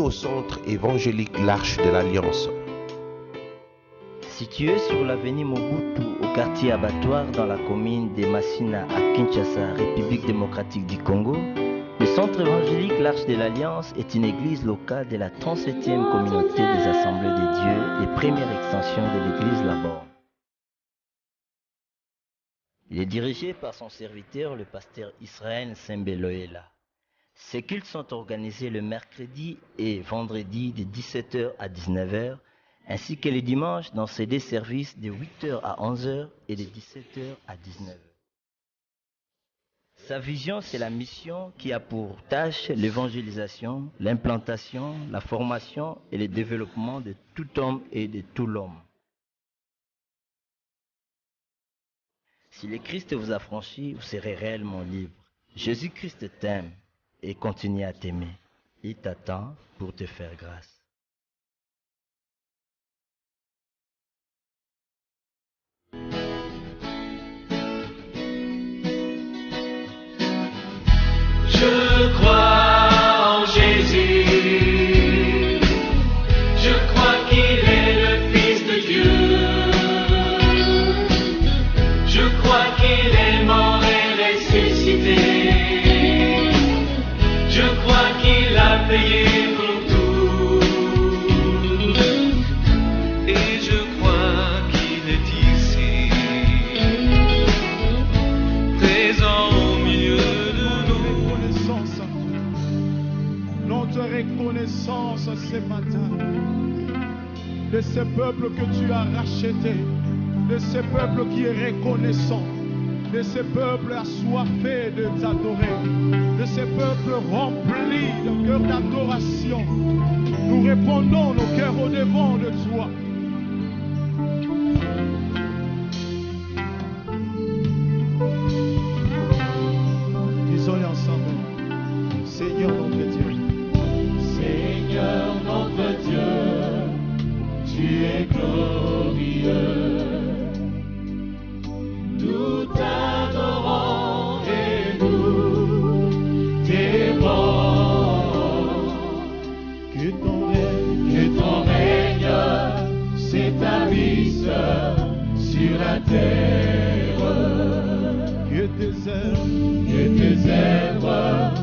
au centre évangélique l'Arche de l'Alliance. Situé sur l'avenue Mobutu au quartier Abattoir dans la commune de Masina à Kinshasa, République démocratique du Congo, le centre évangélique l'Arche de l'Alliance est une église locale de la 37e communauté des Assemblées de Dieu et première extension de l'église Labor. Il est dirigé par son serviteur, le pasteur Israël Sembeloela. Ces cultes sont organisés le mercredi et vendredi de 17h à 19h, ainsi que les dimanches dans ces deux services de 8h à 11h et de 17h à 19h. Sa vision, c'est la mission qui a pour tâche l'évangélisation, l'implantation, la formation et le développement de tout homme et de tout l'homme. Si le Christ vous a franchi, vous serez réellement libre. Jésus-Christ t'aime et continue à t'aimer. Il t'attend pour te faire grâce. Je crois en Jésus, je crois qu'il est le Fils de Dieu, je crois qu'il est mort et ressuscité, je crois qu'il a payé pour tout, et je crois qu'il est ici, présent au milieu de nous. Notre reconnaissance ce matin de ce peuple que tu as racheté, de ce peuple qui est reconnaissant, de ce peuple assoiffé de t'adorer, de ce peuple rempli de cœur d'adoration. Nous répondons nos cœurs au devant de toi. Disons-le ensemble. Seigneur notre Dieu. Seigneur notre Dieu, tu es glorieux. Nous t'adorons et nous t'aimons. Que ton règne s'établisse sur la terre. Que tes œuvres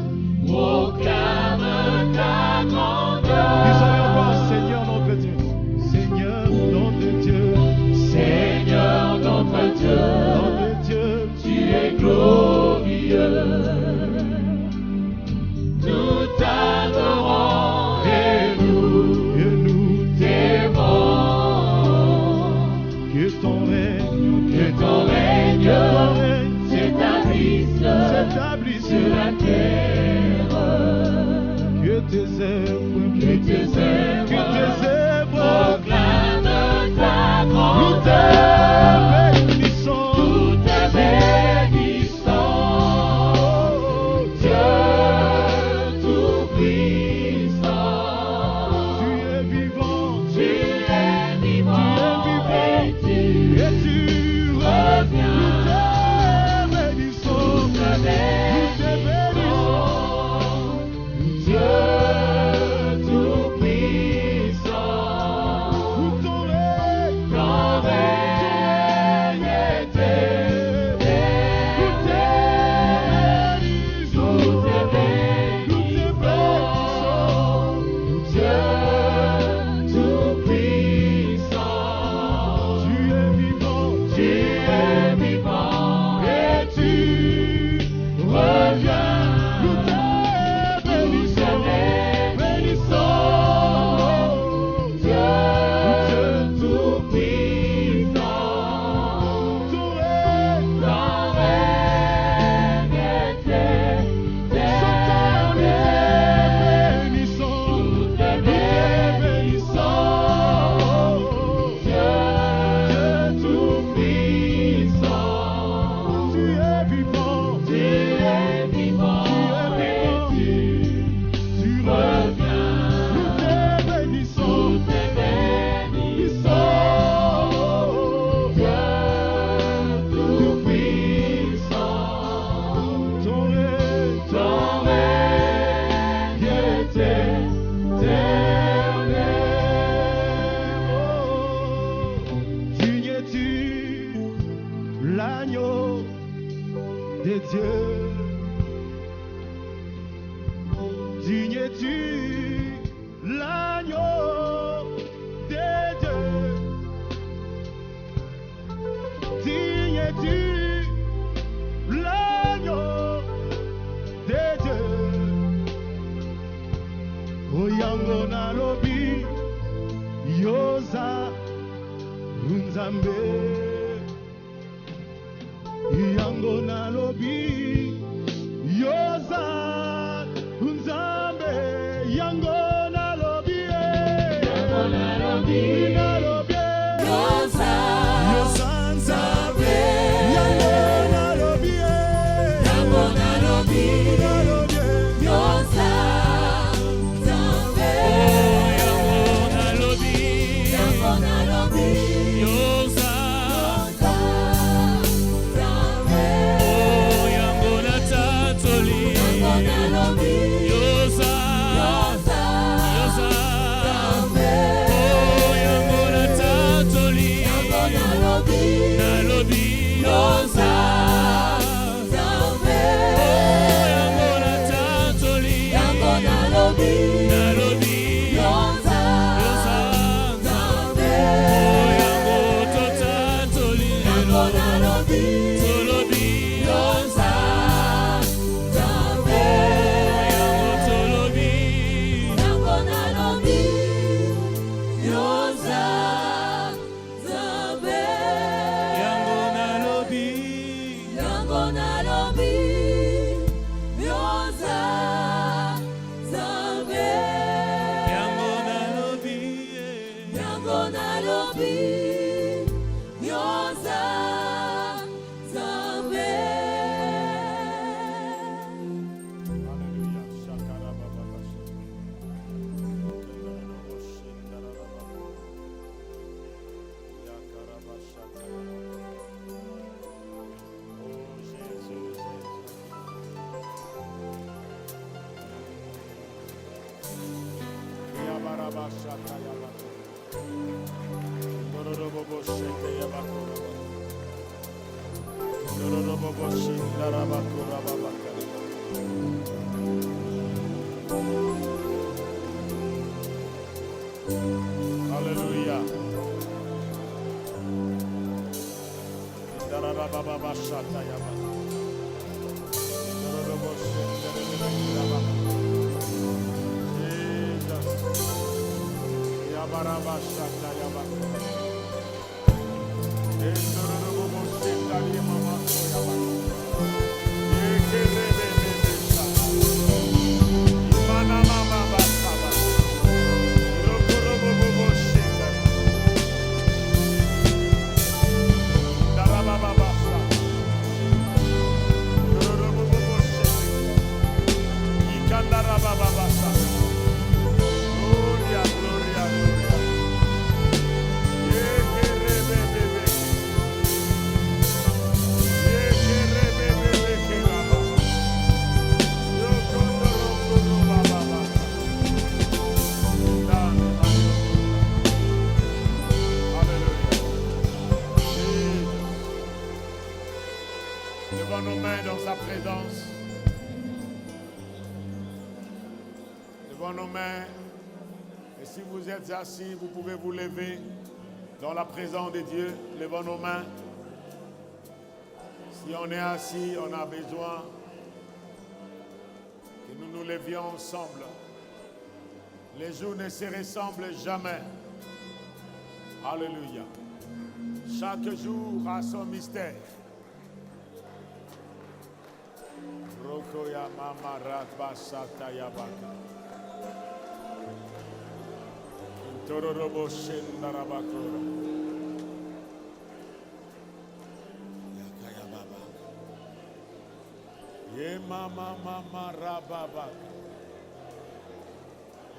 proclament ta grandeur. Disons-le encore, Seigneur notre Dieu. Seigneur notre Dieu. Seigneur notre Dieu, Notre Dieu, tu es glorieux. Nous t'adorons et nous t'aimons. que ton règne Que ton des dieux. Digne es-tu, l'agneau des dieux. Digne es-tu, l'agneau des dieux. Oyango na lobi, yoza unzambe. Yango na lobi, yoza unzambe. Yango na lobi, Yango na lobi, na lobi, yoza, yoza unzambe. Yango na lobi, Yango na lobi, na lobi, yoza, Nzambe. Yango na lobi, Yango na lobi, yoza. Nzambe. Yango na tatoli, Yango na lobi, yoza. yoza, Yoza. Nzambe. Yango na tatoli, Yango na lobi, na lobi, yoza, Nzambe. Yango na tatoli, Yango na lobi, na lobi, yoza, yoza. Nzambe. Yango to tatoli, Yango na lobi, tolobi, yoza, Nzambe. yango tolobi. Yango na lobi, yoza, Nzambe. Yango na lobi, Yango na lobi, yoza, Nzambe. yango na lobi, Yango na lobi, yoza, Nzambe. Alléluia. Shakara baba kasha. Yakara ba shakara. Oh Jésus, Jésus. Yabara ba shaka yabako. Dororo bo shete yabako. Dororo bo shindara bako rabaka. Alléluia. Darara baba bashata yaba. Dororo bo shindara yaba. Jesus. Yabara bashata yaba. Dororo bo shindara yaba yaba. Yekerebe bebesha. Imana mama basaba. Rokorobo bobo shindara. Darababa basa. Dororo bobo shindara. Ikandara baba basa. Gloria, gloria, gloria. Yekerebe bebe. Yekerebe bebe keraba. Yokondoro koro baba basa. Dame, Alléluia. Jesus. Levons nos mains dans sa présence. Levons nos mains. Et si vous êtes assis, vous pouvez vous lever dans la présence de Dieu. Levons nos mains. Si on est assis, on a besoin que nous nous levions ensemble. Les jours ne se ressemblent jamais. Alléluia. Chaque jour a son mystère. Rokoya mama ratba sataya baka. Tororobo shendarabakora. Yakaya baba. Ye mama mama rababa.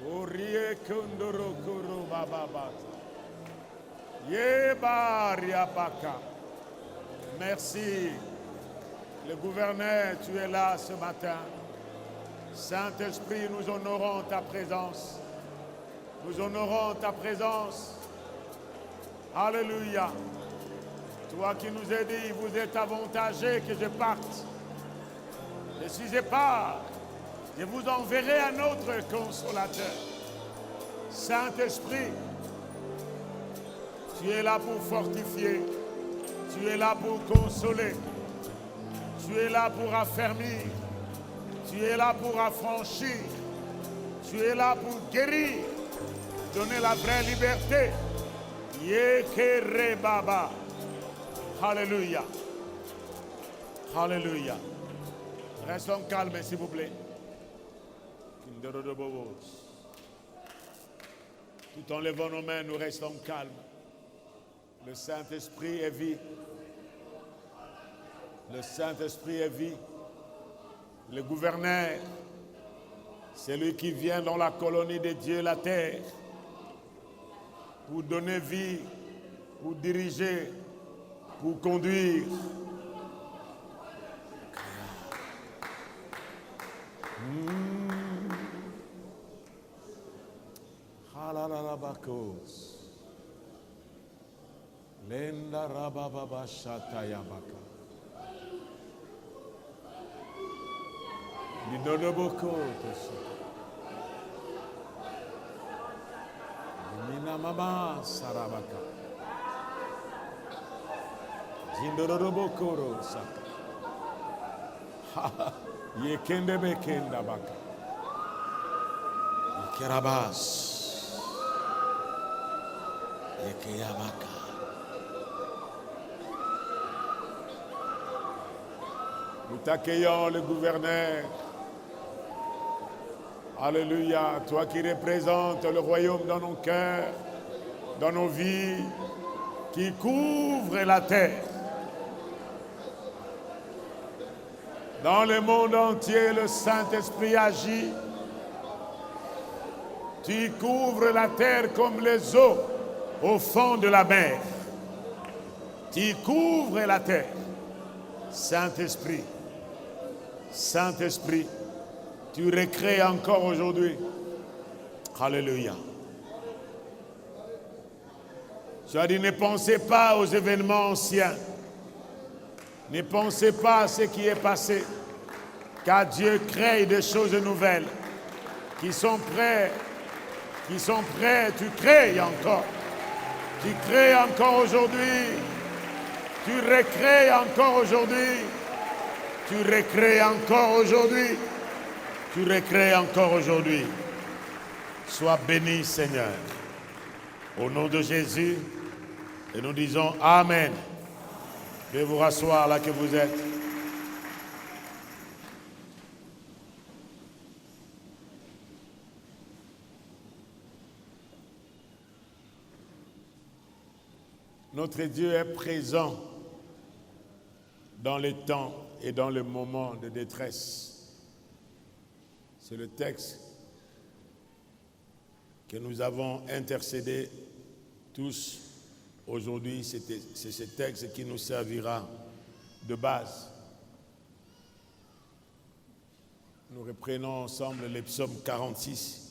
Orie kundoro kuru baba. Ye baria baka. Merci. Le gouverneur, tu es là ce matin. Saint-Esprit, nous honorons ta présence. Nous honorons ta présence. Alléluia. Toi qui nous as dit, vous êtes avantagé que je parte. Ne suis pas, je vous enverrai un autre consolateur. Saint-Esprit, tu es là pour fortifier, tu es là pour consoler, tu es là pour affermir, tu es là pour affranchir, tu es là pour guérir, donner la vraie liberté. Yekere Baba. Alléluia. Alléluia. Restons calmes, s'il vous plaît. Tout en levant nos mains, nous restons calmes. Le Saint-Esprit est vie. Le Saint-Esprit est vie. Le gouverneur, c'est lui qui vient dans la colonie de Dieu, la terre, pour donner vie, pour diriger, pour conduire. Halalabakos. Lenda rababa shatayabaka. Lidodoboko toshi. Mina mama sarabaka. Jindodoboko saka. Yekende bekenda baka. Yekerabas. Yekeyabaka. Nous t'accueillons, le gouverneur. Alléluia, toi qui représentes le royaume dans nos cœurs, dans nos vies, qui couvre la terre. Dans le monde entier, le Saint-Esprit agit. Tu couvres la terre comme les eaux au fond de la mer. Tu couvres la terre. Saint-Esprit, Saint-Esprit, tu recrées encore aujourd'hui. Alléluia. Tu as dit, ne pensez pas aux événements anciens. Ne pensez pas à ce qui est passé. Car Dieu crée des choses nouvelles qui sont prêts. Tu crées encore. Tu crées encore aujourd'hui. Tu recrées encore aujourd'hui. Tu recrées encore aujourd'hui. Tu recrées encore aujourd'hui. Sois béni, Seigneur. Au nom de Jésus, et nous disons Amen. Veuillez vous rasseoir là que vous êtes. Notre Dieu est présent dans les temps et dans les moments de détresse. C'est le texte que nous avons intercédé tous aujourd'hui. C'est ce texte qui nous servira de base. Nous reprenons ensemble les psaumes 46.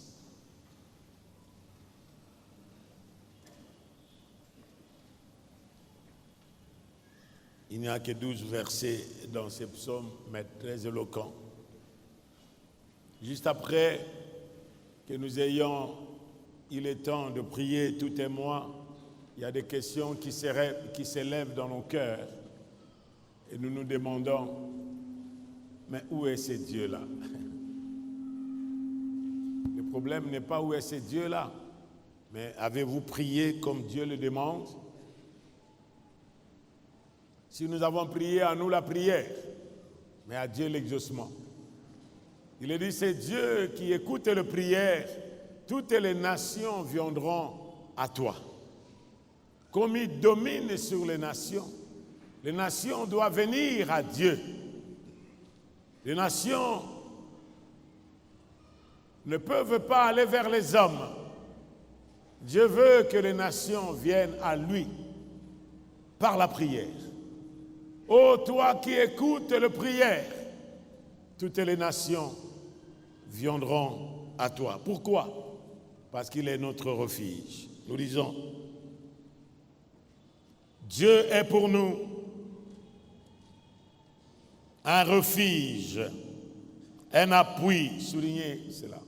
Il n'y a que 12 versets dans ces psaumes, mais très éloquents. Juste après que nous ayons eu le temps de prier tout et moi, il y a des questions qui s'élèvent dans nos cœurs. Et nous nous demandons, mais où est ce Dieu-là? Le problème n'est pas où est ce Dieu-là, mais avez-vous prié comme Dieu le demande? Si nous avons prié, à nous la prière, mais à Dieu l'exaucement. Il est dit, c'est Dieu qui écoute les prières, toutes les nations viendront à toi. Comme il domine sur les nations doivent venir à Dieu. Les nations ne peuvent pas aller vers les hommes. Dieu veut que les nations viennent à lui par la prière. Ô toi qui écoutes les prières, toutes les nations viendront à toi. Pourquoi? Parce qu'il est notre refuge. Nous disons, Dieu est pour nous un refuge un appui, soulignez cela,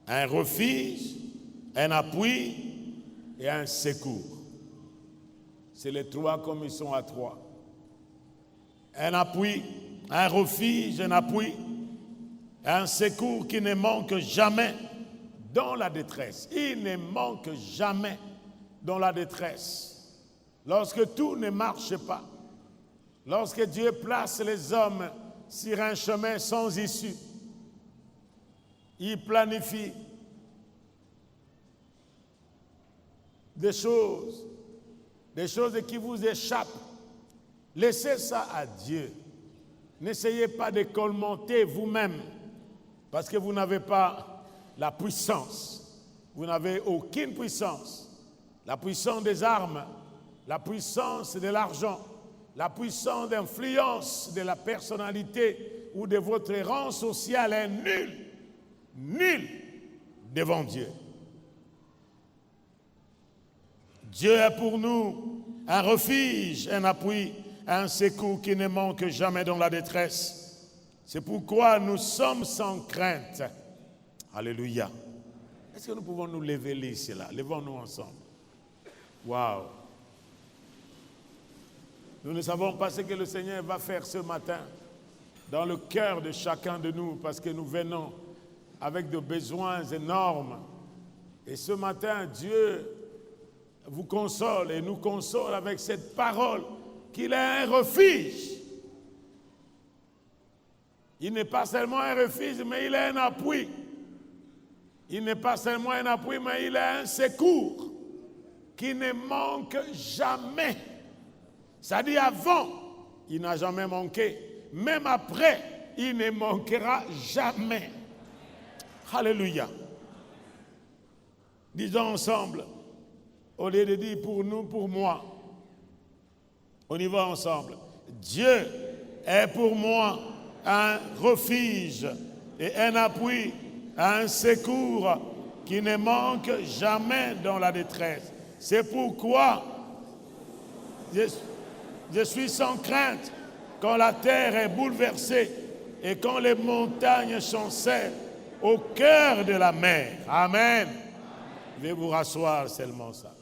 un refuge, un appui et un secours. C'est les trois comme ils sont à trois. Un appui, un refuge, un appui, un secours qui ne manque jamais dans la détresse. Il ne manque jamais dans la détresse. Lorsque tout ne marche pas, lorsque Dieu place les hommes sur un chemin sans issue, il planifie des choses qui vous échappent. Laissez ça à Dieu. N'essayez pas de commenter vous-même parce que vous n'avez pas la puissance. Vous n'avez aucune puissance. La puissance des armes, la puissance de l'argent, la puissance d'influence de la personnalité ou de votre rang social est nulle devant Dieu. Dieu est pour nous un refuge, un appui, un secours qui ne manque jamais dans la détresse. C'est pourquoi nous sommes sans crainte. Alléluia. Est-ce que nous pouvons nous lever ici, là? Levons-nous ensemble. Waouh. Nous ne savons pas ce que le Seigneur va faire ce matin dans le cœur de chacun de nous parce que nous venons avec des besoins énormes. Et ce matin, Dieu vous console et nous console avec cette parole qu'il est un refuge. Il n'est pas seulement un refuge, mais il est un appui. Il n'est pas seulement un appui, mais il est un secours qui ne manque jamais. C'est-à-dire avant, il n'a jamais manqué. Même après, il ne manquera jamais. Alléluia. Disons ensemble, au lieu de dire pour nous, pour moi, on y va ensemble. Dieu est pour moi un refuge et un appui, un secours qui ne manque jamais dans la détresse. C'est pourquoi je suis sans crainte quand la terre est bouleversée et quand les montagnes chancellent au cœur de la mer. Amen. Je vais vous rasseoir seulement ça.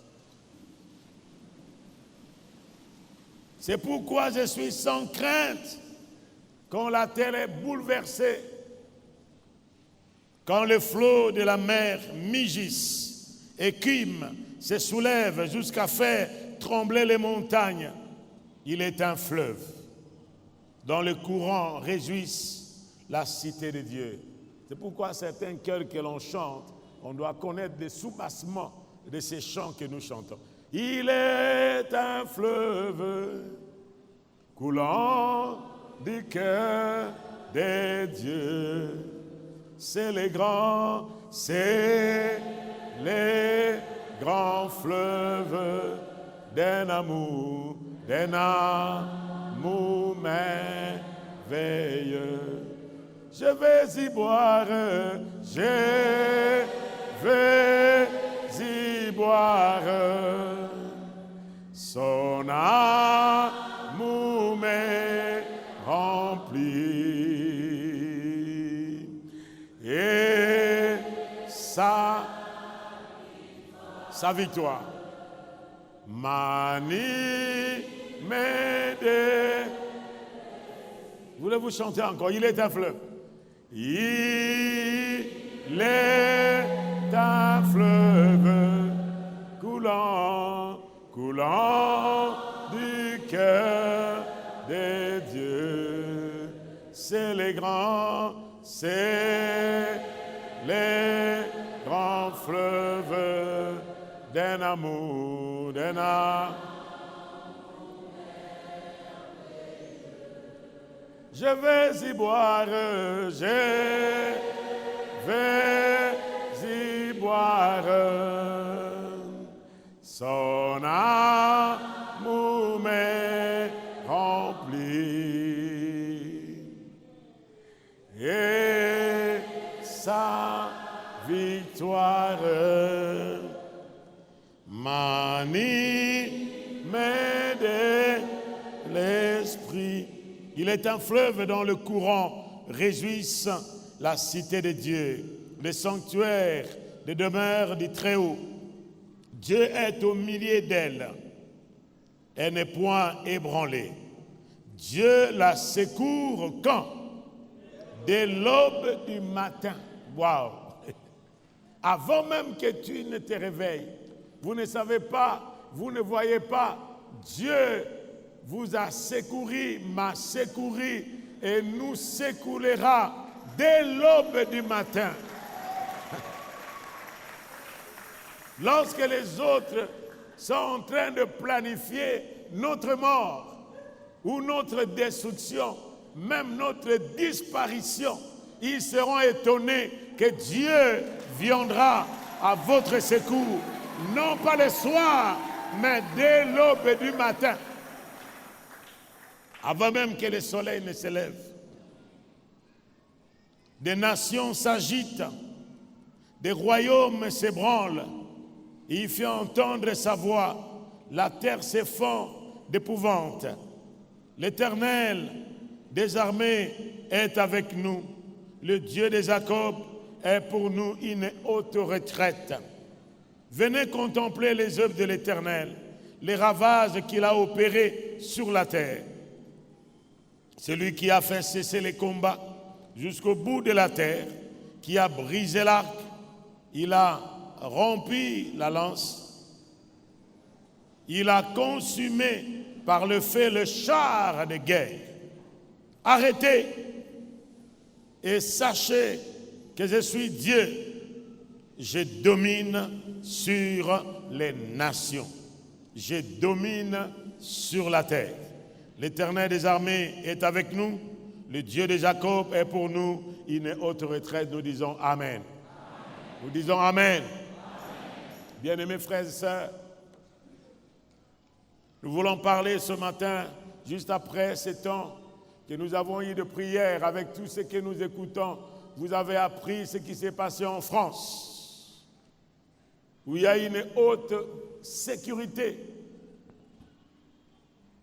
C'est pourquoi je suis sans crainte quand la terre est bouleversée, quand les flots de la mer mugissent, écument, se soulèvent jusqu'à faire trembler les montagnes. Il est un fleuve dont les courants réjouissent la cité de Dieu. C'est pourquoi certains chœurs que l'on chante, on doit connaître des soubassements de ces chants que nous chantons. Il est un fleuve coulant du cœur des dieux. C'est les grands fleuves d'un amour merveilleux. Je vais y boire, je vais y boire. Son amour me remplit et sa victoire m'anime. Voulez-vous chanter encore? Il est un fleuve. Il est un fleuve coulant du cœur des dieux. C'est les grands fleuves d'un amour, Je vais y boire, je vais y boire. Son amour me remplit et sa victoire m'anime de l'esprit. Il est un fleuve dont le courant réjouisse la cité de Dieu, le sanctuaire de demeure du Très-Haut. Dieu est au milieu d'elle. Elle n'est point ébranlée. Dieu la secourt quand? Dès l'aube du matin. Waouh! Avant même que tu ne te réveilles, vous ne savez pas, vous ne voyez pas, Dieu vous a secouru, m'a secouru et nous secourira dès l'aube du matin. Lorsque les autres sont en train de planifier notre mort ou notre destruction, même notre disparition, ils seront étonnés que Dieu viendra à votre secours, non pas le soir, mais dès l'aube du matin, avant même que le soleil ne se lève. Des nations s'agitent, des royaumes s'ébranlent, il fait entendre sa voix, la terre s'effondre d'épouvante. L'Éternel des armées est avec nous, le Dieu des Jacob est pour nous une haute retraite. Venez contempler les œuvres de l'Éternel, les ravages qu'il a opérés sur la terre. Celui qui a fait cesser les combats jusqu'au bout de la terre, qui a brisé l'arc, il a rompu la lance, il a consumé par le feu le char de guerre. Arrêtez et sachez que je suis Dieu. Je domine sur les nations. Je domine sur la terre. L'Éternel des armées est avec nous. Le Dieu de Jacob est pour nous une haute retraite. Nous disons Amen. Nous disons Amen. Bien-aimés frères et sœurs, nous voulons parler ce matin, juste après ce temps que nous avons eu de prière avec tout ce que nous écoutons. Vous avez appris ce qui s'est passé en France, où il y a une haute sécurité,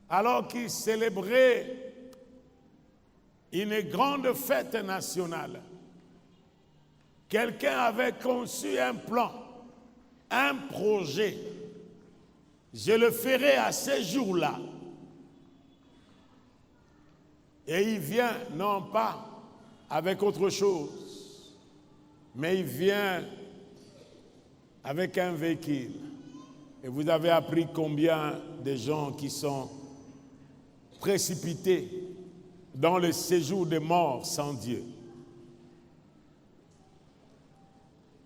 alors qu'ils célébraient une grande fête nationale. Quelqu'un avait conçu un plan, un projet. Je le ferai à ce jour-là. Et il vient, non pas avec autre chose, mais il vient avec un véhicule. Et vous avez appris combien de gens qui sont précipités dans le séjour des morts sans Dieu.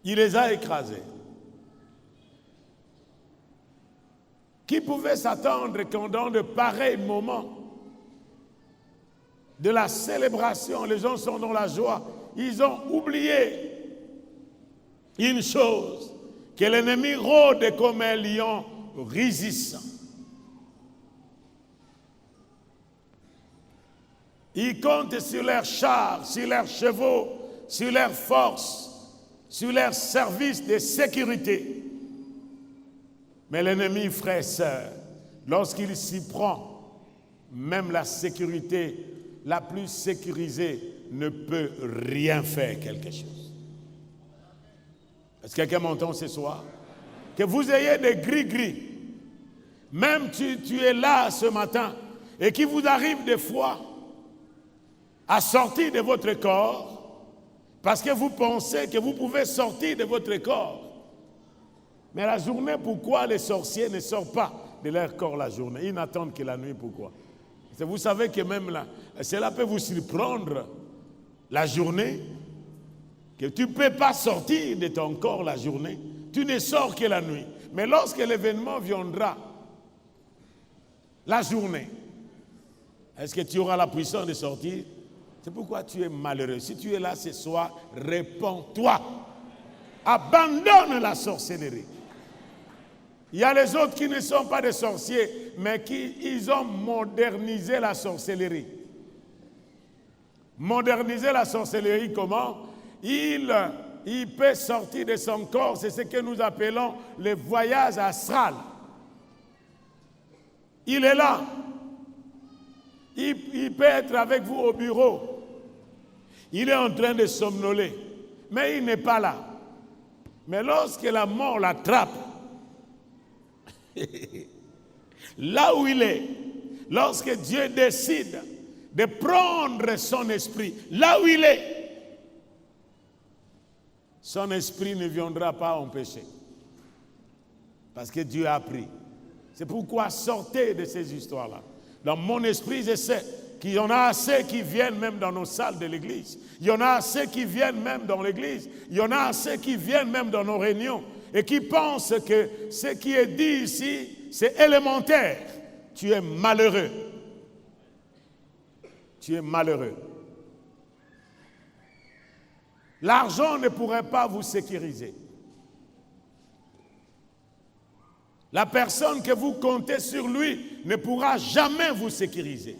Il les a écrasés. Qui pouvait s'attendre qu'en dans de pareils moments de la célébration, les gens sont dans la joie, ils ont oublié une chose, que l'ennemi rôde comme un lion résistant. Ils comptent sur leurs chars, sur leurs chevaux, sur leurs forces, sur leurs services de sécurité. Mais l'ennemi, frère et sœur, lorsqu'il s'y prend, même la sécurité la plus sécurisée ne peut rien faire quelque chose. Est-ce que quelqu'un m'entend ce soir? Que vous ayez des gris-gris, même tu es là ce matin, et qu'il vous arrive des fois à sortir de votre corps, parce que vous pensez que vous pouvez sortir de votre corps. Mais la journée, pourquoi les sorciers ne sortent pas de leur corps la journée? Ils n'attendent que la nuit, pourquoi? Vous savez que même là, cela peut vous surprendre la journée, que tu ne peux pas sortir de ton corps la journée, tu ne sors que la nuit. Mais lorsque l'événement viendra, la journée, est-ce que tu auras la puissance de sortir? C'est pourquoi tu es malheureux. Si tu es là ce soir, réponds-toi. Abandonne la sorcellerie. Il y a les autres qui ne sont pas des sorciers, mais ils ont modernisé la sorcellerie. Moderniser la sorcellerie, comment? Il peut sortir de son corps, c'est ce que nous appelons le voyage astral. Il est là. Il peut être avec vous au bureau. Il est en train de somnoler, mais il n'est pas là. Mais lorsque la mort l'attrape, là où il est, lorsque Dieu décide de prendre son esprit, là où il est, son esprit ne viendra pas empêcher. Parce que Dieu a pris. C'est pourquoi sortez de ces histoires-là. Dans mon esprit, je sais qu'il y en a assez qui viennent même dans nos salles de l'église. Il y en a assez qui viennent même dans l'église. Il y en a assez qui viennent même dans nos réunions et qui pensent que ce qui est dit ici, c'est élémentaire. Tu es malheureux. Tu es malheureux. L'argent ne pourrait pas vous sécuriser. La personne que vous comptez sur lui ne pourra jamais vous sécuriser.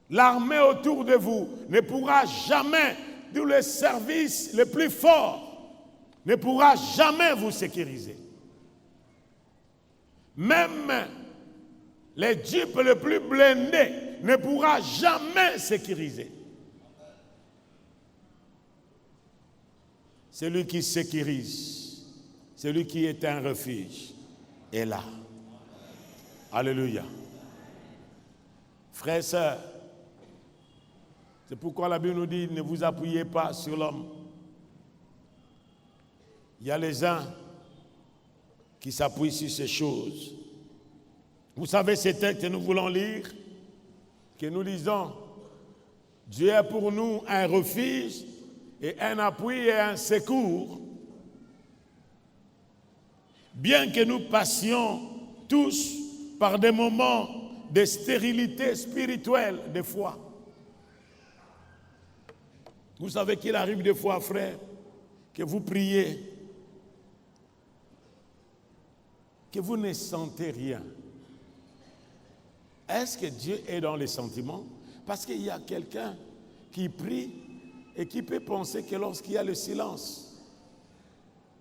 L'armée autour de vous ne pourra jamais, d'où le service le plus fort, ne pourra jamais vous sécuriser. Même les jeeps les plus blindés ne pourra jamais sécuriser. Celui qui sécurise, celui qui est un refuge, est là. Alléluia. Frères et sœurs, c'est pourquoi la Bible nous dit, ne vous appuyez pas sur l'homme. Il y a les uns qui s'appuient sur ces choses. Vous savez ces textes que nous voulons lire, que nous lisons. Dieu est pour nous un refuge et un appui et un secours. Bien que nous passions tous par des moments de stérilité spirituelle, des fois. Vous savez qu'il arrive des fois, frère, que vous priez, que vous ne sentez rien. Est-ce que Dieu est dans les sentiments? Parce qu'il y a quelqu'un qui prie et qui peut penser que lorsqu'il y a le silence,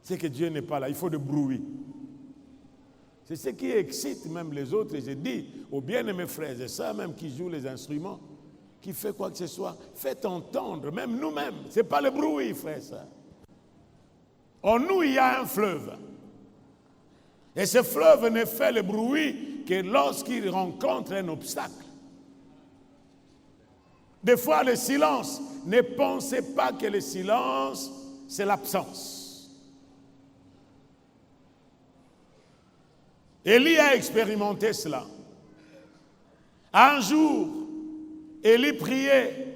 c'est que Dieu n'est pas là. Il faut du bruit. C'est ce qui excite même les autres. Et je dis aux bien-aimés frères et sœurs, même qui jouent les instruments, qui fait quoi que ce soit, faites entendre, même nous-mêmes. Ce n'est pas le bruit, frères et sœurs. En nous, il y a un fleuve. Et ce fleuve ne fait le bruit que lorsqu'il rencontre un obstacle. Des fois, le silence, ne pensez pas que le silence, c'est l'absence. Élie a expérimenté cela. Un jour, Élie priait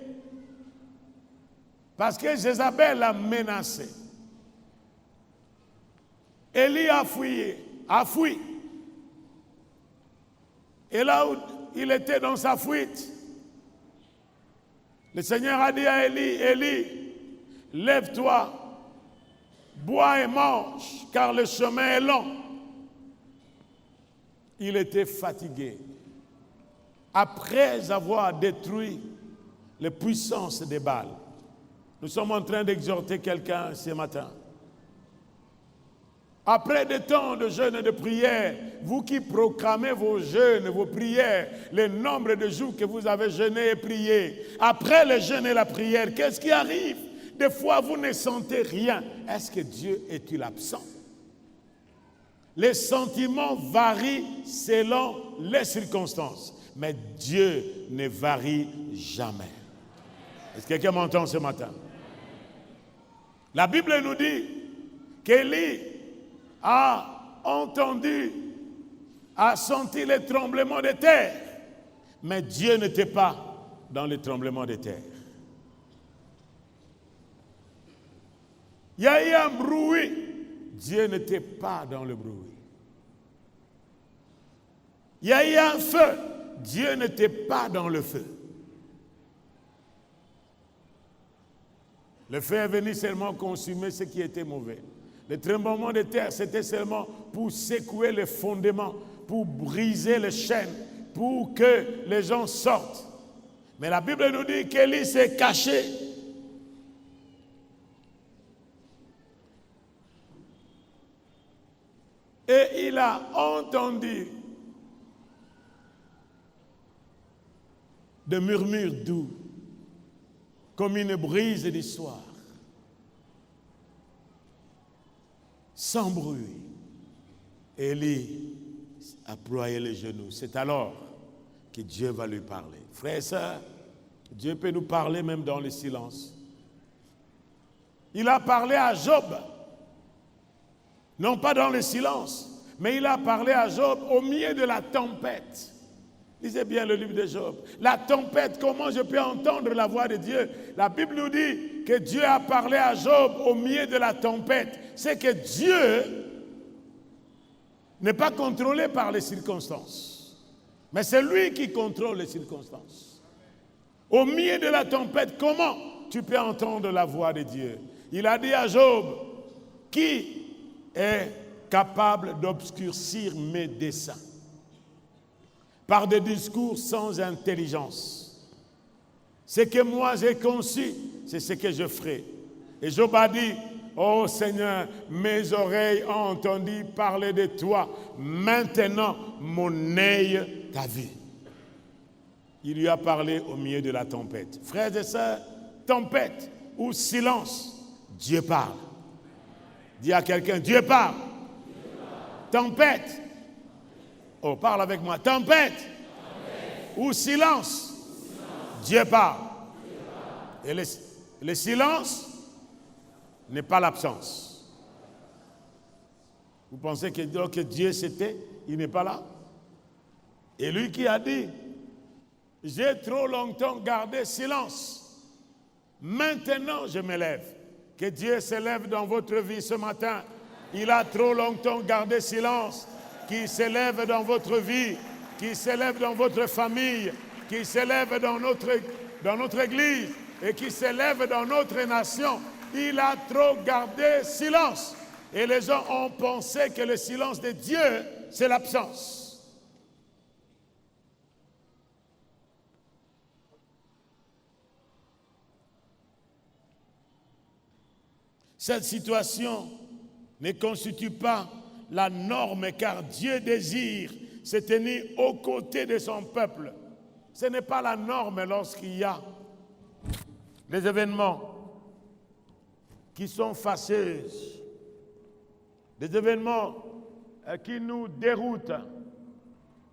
parce que Jézabel l'a menacé. Élie a fui. Et là où il était dans sa fuite, le Seigneur a dit à Élie, Élie, lève-toi, bois et mange, car le chemin est long. Il était fatigué. Après avoir détruit les puissances des Baals, nous sommes en train d'exhorter quelqu'un ce matin. Après des temps de jeûne et de prière, vous qui proclamez vos jeûnes, vos prières, le nombre de jours que vous avez jeûné et prié, après le jeûne et la prière, qu'est-ce qui arrive? Des fois, vous ne sentez rien. Est-ce que Dieu est-il absent? Les sentiments varient selon les circonstances, mais Dieu ne varie jamais. Est-ce que quelqu'un m'entend ce matin? La Bible nous dit qu'Élie a entendu, a senti les tremblements de terre, mais Dieu n'était pas dans les tremblements de terre. Il y a eu un bruit, Dieu n'était pas dans le bruit. Il y a eu un feu, Dieu n'était pas dans le feu. Le feu est venu seulement consumer ce qui était mauvais. Le tremblement de terre, c'était seulement pour secouer les fondements, pour briser les chaînes, pour que les gens sortent. Mais la Bible nous dit qu'Élie s'est caché. Et il a entendu de murmures doux, comme une brise du soir, sans bruit. Élie a ployé les genoux. C'est alors que Dieu va lui parler. Frères et sœurs, Dieu peut nous parler même dans le silence. Il a parlé à Job, non pas dans le silence, mais il a parlé à Job au milieu de la tempête. Lisez bien le livre de Job. La tempête, comment je peux entendre la voix de Dieu? La Bible nous dit que Dieu a parlé à Job au milieu de la tempête. C'est que Dieu n'est pas contrôlé par les circonstances, mais c'est lui qui contrôle les circonstances. Au milieu de la tempête, comment tu peux entendre la voix de Dieu? Il a dit à Job, qui est capable d'obscurcir mes desseins par des discours sans intelligence? Ce que moi j'ai conçu, c'est ce que je ferai. Et Job a dit, oh Seigneur, mes oreilles ont entendu parler de toi. Maintenant, mon œil t'a vu. Il lui a parlé au milieu de la tempête. Frères et sœurs, tempête ou silence, Dieu parle. Dis à quelqu'un, Dieu parle. Tempête. Oh, parle avec moi. Tempête. Ou silence. Dieu parle. Et le silence n'est pas l'absence. Vous pensez que Dieu c'était, il n'est pas là? Et lui qui a dit, j'ai trop longtemps gardé silence. Maintenant je me lève. Que Dieu s'élève dans votre vie ce matin. Il a trop longtemps gardé silence. Qu'il s'élève dans votre vie, qu'il s'élève dans votre famille, qu'il s'élève dans notre église et qu'il s'élève dans notre nation. Il a trop gardé silence. Et les gens ont pensé que le silence de Dieu, c'est l'absence. Cette situation ne constitue pas la norme car Dieu désire se tenir aux côtés de son peuple. Ce n'est pas la norme lorsqu'il y a des événements qui sont fâcheux, des événements qui nous déroutent,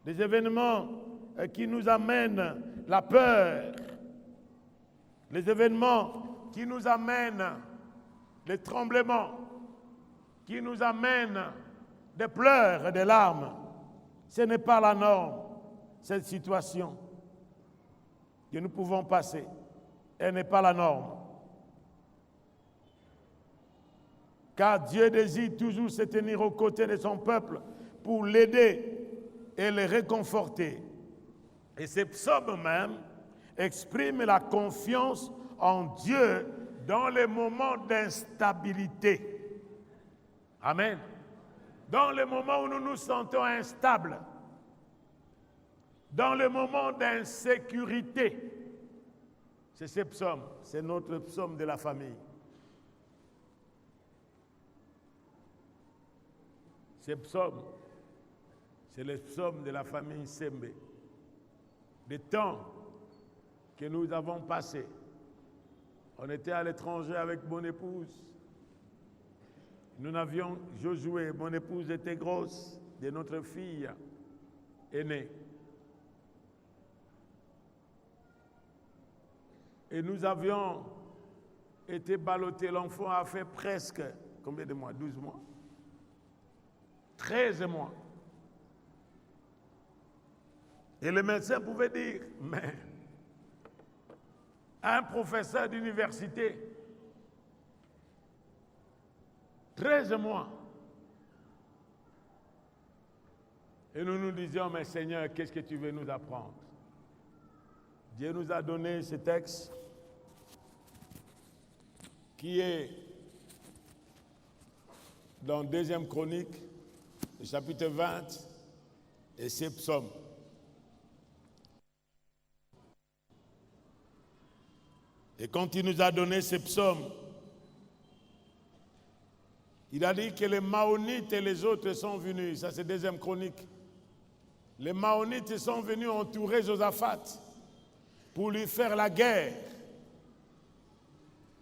des événements qui nous amènent la peur, les événements qui nous amènent les tremblements, qui nous amènent des pleurs et des larmes. Ce n'est pas la norme, cette situation que nous pouvons passer. Elle n'est pas la norme. Car Dieu désire toujours se tenir aux côtés de son peuple pour l'aider et le réconforter. Et ces psaumes même expriment la confiance en Dieu dans les moments d'instabilité. Amen. Dans les moments où nous nous sentons instables, dans les moments d'insécurité, c'est ce psaume, c'est notre psaume de la famille. Ce psaume, c'est le psaume de la famille Sembe. Des temps que nous avons passés. On était à l'étranger avec mon épouse. Nous n'avions Josué, mon épouse était grosse, de notre fille aînée. Et nous avions été ballottés. L'enfant a fait presque, combien de mois? 12 mois? 13 mois. Et le médecin pouvait dire, mais un professeur d'université, 13 mois. Et nous nous disions, mais Seigneur, qu'est-ce que tu veux nous apprendre? Dieu nous a donné ce texte qui est dans 2e Chronique, le chapitre 20, et c'est psaume. Et quand il nous a donné ces psaumes, il a dit que les Maonites et les autres sont venus. Ça, c'est 2e Chronique. Les Maonites sont venus entourer Josaphat. pour lui faire la guerre.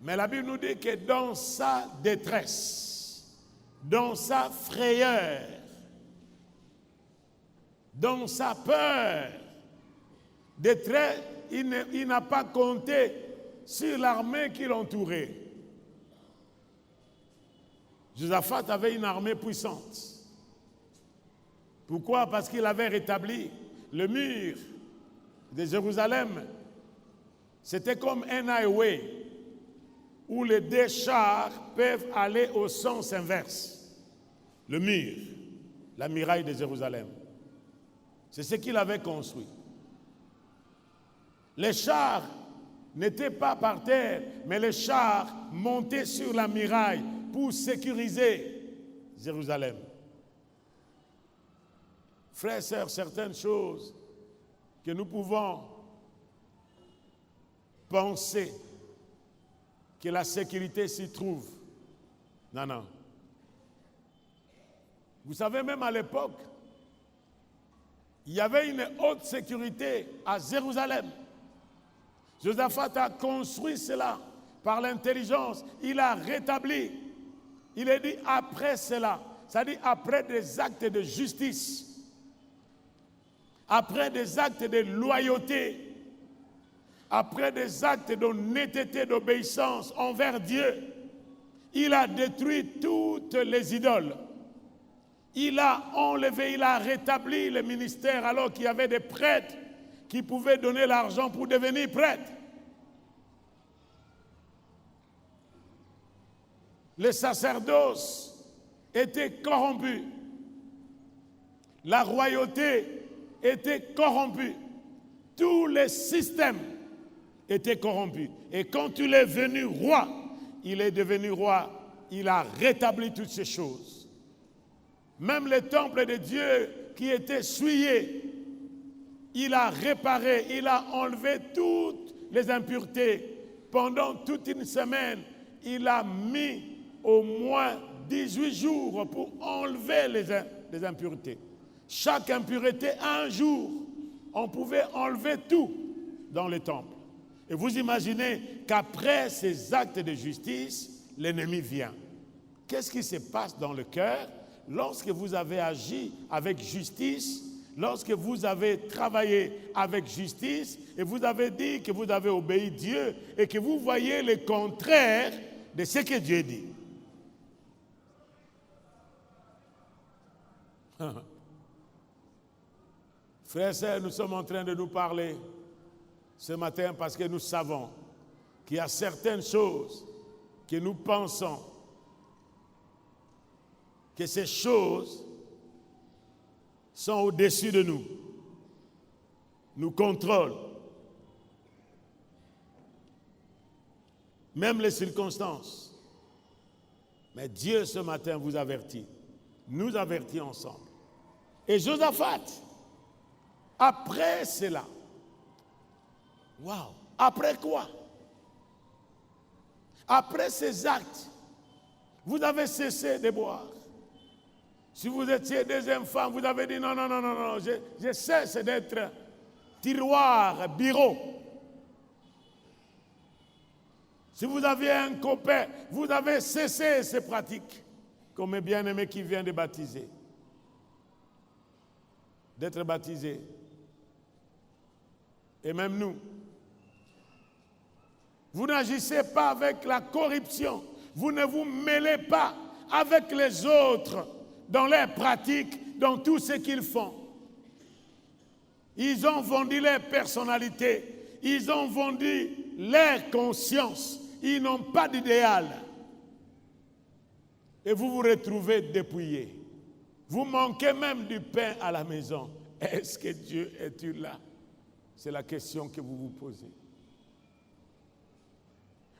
Mais la Bible nous dit que dans sa détresse, dans sa frayeur, dans sa peur, détresse, il n'a pas compté sur l'armée qui l'entourait. Josaphat avait une armée puissante. Pourquoi? Parce qu'il avait rétabli le mur de Jérusalem. C'était comme un highway où les deux chars peuvent aller au sens inverse. Le mur, la muraille de Jérusalem. C'est ce qu'il avait construit. Les chars n'étaient pas par terre, mais les chars montaient sur la muraille pour sécuriser Jérusalem. Frères et sœurs, certaines choses que nous pouvons penser que la sécurité s'y trouve. Non, non. Vous savez, même à l'époque, il y avait une haute sécurité à Jérusalem. Josaphat a construit cela par l'intelligence. Il a rétabli. Il est dit après cela, c'est-à-dire après des actes de justice, après des actes de loyauté, après des actes d'honnêteté, d'obéissance envers Dieu, il a détruit toutes les idoles. Il a enlevé, il a rétabli le ministère alors qu'il y avait des prêtres qui pouvaient donner l'argent pour devenir prêtres. Le sacerdoce était corrompu. La royauté était corrompue. Tous les systèmes étaient corrompus. Et quand il est venu roi, il est devenu roi, il a rétabli toutes ces choses. Même le temple de Dieu qui était souillé, il a réparé, il a enlevé toutes les impuretés. Pendant toute une semaine, il a mis au moins 18 jours pour enlever les impuretés. Chaque impureté, un jour, on pouvait enlever tout dans le temple. Et vous imaginez qu'après ces actes de justice, l'ennemi vient. Qu'est-ce qui se passe dans le cœur lorsque vous avez agi avec justice, lorsque vous avez travaillé avec justice et vous avez dit que vous avez obéi Dieu et que vous voyez le contraire de ce que Dieu dit? Frères et sœurs, nous sommes en train de nous parler ce matin parce que nous savons qu'il y a certaines choses que nous pensons que ces choses sont au-dessus de nous, nous contrôlent, même les circonstances. Mais Dieu ce matin vous avertit, nous avertit ensemble. Et Josaphat, après cela, waouh, après quoi? Après ces actes, vous avez cessé de boire. Si vous étiez deuxième femme, vous avez dit non, non, non, non, non, je cesse d'être tiroir, bureau. Si vous aviez un copain, vous avez cessé ces pratiques, comme un bien-aimé qui vient de baptiser. D'être baptisé. Et même nous. Vous n'agissez pas avec la corruption. Vous ne vous mêlez pas avec les autres dans leurs pratiques, dans tout ce qu'ils font. Ils ont vendu leur personnalité. Ils ont vendu leur conscience. Ils n'ont pas d'idéal. Et vous vous retrouvez dépouillé. Vous manquez même du pain à la maison. Est-ce que Dieu est-il là? C'est la question que vous vous posez.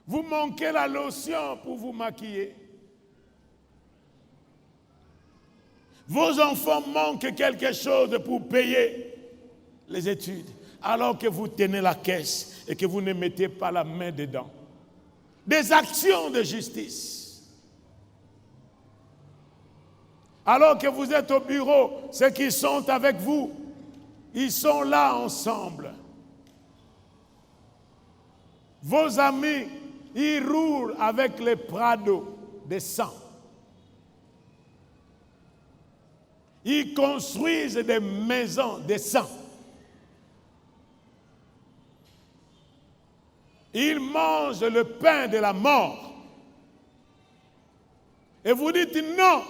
Vous manquez la lotion pour vous maquiller. Vos enfants manquent quelque chose pour payer les études, alors que vous tenez la caisse et que vous ne mettez pas la main dedans. Des actions de justice. Alors que vous êtes au bureau, ceux qui sont avec vous, ils sont là ensemble. Vos amis, ils roulent avec les Prado de sang. Ils construisent des maisons de sang. Ils mangent le pain de la mort. Et vous dites non,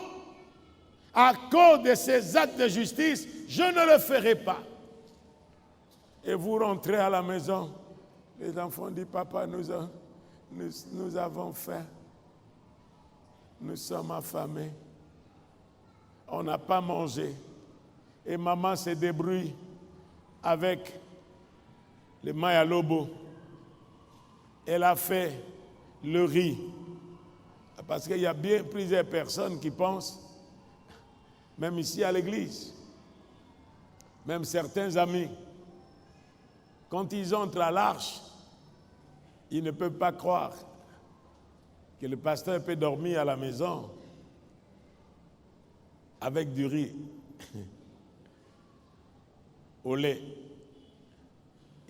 à cause de ces actes de justice, je ne le ferai pas. Et vous rentrez à la maison, les enfants disent, papa, nous avons faim, nous sommes affamés, on n'a pas mangé. Et maman se débrouille avec les mailles à lobo. Elle a fait le riz. Parce qu'il y a bien plusieurs personnes qui pensent, même ici à l'église, même certains amis, quand ils entrent à l'arche, ils ne peuvent pas croire que le pasteur peut dormir à la maison avec du riz au lait.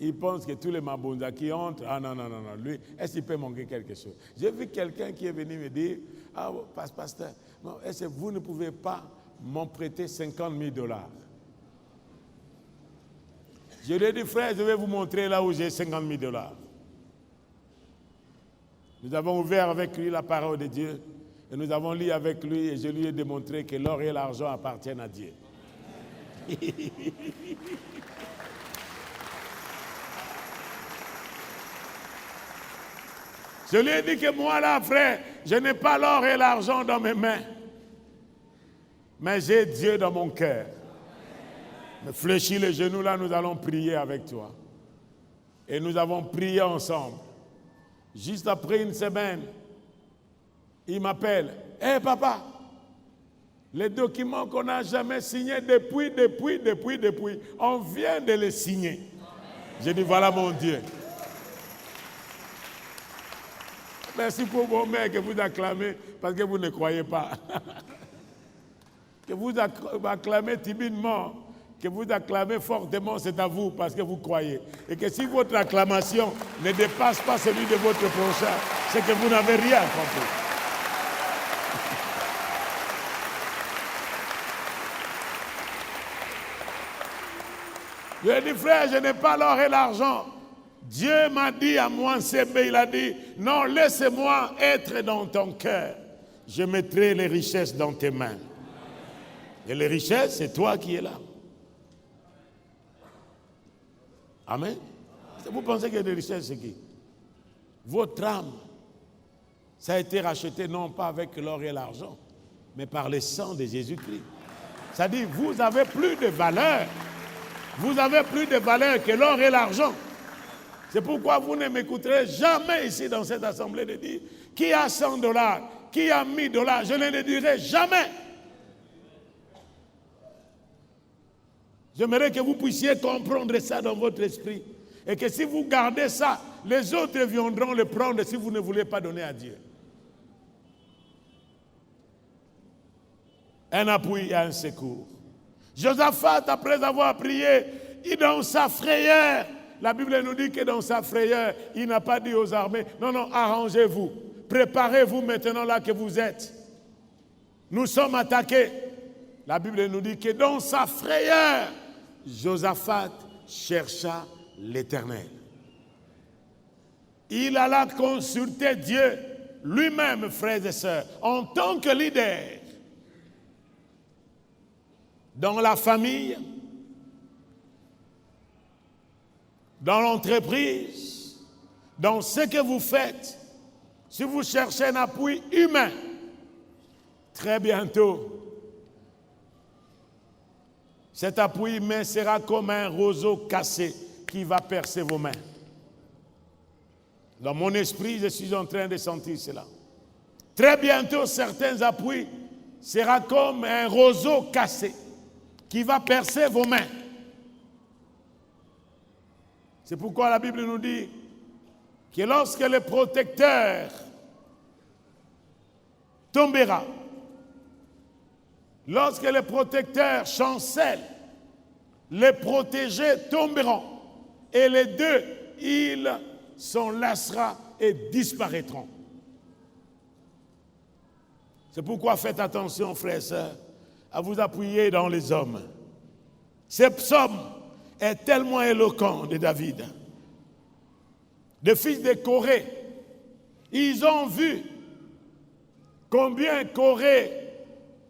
Ils pensent que tous les mabondas qui entrent, ah non, lui, est-ce qu'il peut manquer quelque chose? J'ai vu quelqu'un qui est venu me dire, ah, pasteur, est-ce que vous ne pouvez pas m'en prêter $50,000? Je lui ai dit, frère, je vais vous montrer là où j'ai $50,000. Nous avons ouvert avec lui la parole de Dieu et nous avons lu avec lui et je lui ai démontré que l'or et l'argent appartiennent à Dieu. Je lui ai dit que moi là, frère, je n'ai pas l'or et l'argent dans mes mains, mais j'ai Dieu dans mon cœur. Me fléchis les genoux là, nous allons prier avec toi. Et nous avons prié ensemble. Juste après une semaine, il m'appelle. Hé papa, les documents qu'on n'a jamais signés depuis, on vient de les signer. J'ai dit voilà mon Dieu. Merci pour vos mains que vous acclamez parce que vous ne croyez pas. Que vous acclamez timidement, que vous acclamez fortement, c'est à vous parce que vous croyez. Et que si votre acclamation ne dépasse pas celui de votre prochain, c'est que vous n'avez rien compris. Je lui ai dit, frère, je n'ai pas l'or et l'argent. Dieu m'a dit à moi, il a dit, non, laisse-moi être dans ton cœur. Je mettrai les richesses dans tes mains. Et les richesses, c'est toi qui es là. Amen. Vous pensez que les richesses, c'est qui? Votre âme, ça a été racheté non pas avec l'or et l'argent, mais par le sang de Jésus-Christ. C'est-à-dire, vous avez plus de valeur. Vous avez plus de valeur que l'or et l'argent. C'est pourquoi vous ne m'écouterez jamais ici dans cette assemblée de dire qui a $100, qui a $1000, je ne le dirai jamais. J'aimerais que vous puissiez comprendre ça dans votre esprit. Et que si vous gardez ça, les autres viendront le prendre si vous ne voulez pas donner à Dieu. Un appui et un secours. Josaphat, après avoir prié, il dans sa frayeur, la Bible nous dit que dans sa frayeur, il n'a pas dit aux armées, non, arrangez-vous, préparez-vous maintenant là que vous êtes. Nous sommes attaqués. La Bible nous dit que dans sa frayeur, Josaphat chercha l'Éternel. Il alla consulter Dieu lui-même, frères et sœurs, en tant que leader. Dans la famille, dans l'entreprise, dans ce que vous faites, si vous cherchez un appui humain, très bientôt, cet appui humain sera comme un roseau cassé qui va percer vos mains. Dans mon esprit, je suis en train de sentir cela. Très bientôt, certains appuis seront comme un roseau cassé qui va percer vos mains. C'est pourquoi la Bible nous dit que lorsque le protecteur tombera, lorsque le protecteur chancelle, les protégés tomberont. Et les deux, ils s'enlacera et disparaîtront. C'est pourquoi faites attention, frères et sœurs, à vous appuyer dans les hommes. Ce psaume est tellement éloquent de David. Les fils de Corée, ils ont vu combien Corée,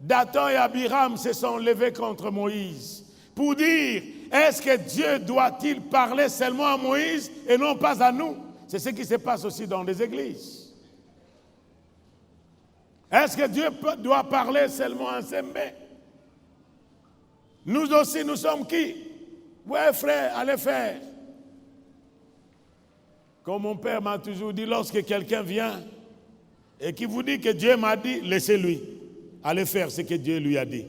Dathan et Abiram se sont levés contre Moïse pour dire, est-ce que Dieu doit-il parler seulement à Moïse et non pas à nous? C'est ce qui se passe aussi dans les églises. Est-ce que Dieu doit parler seulement à Sembé? Nous aussi, nous sommes qui? Ouais, frère, allez faire. Comme mon père m'a toujours dit, lorsque quelqu'un vient et qui vous dit que Dieu m'a dit, laissez-lui. Allez faire ce que Dieu lui a dit.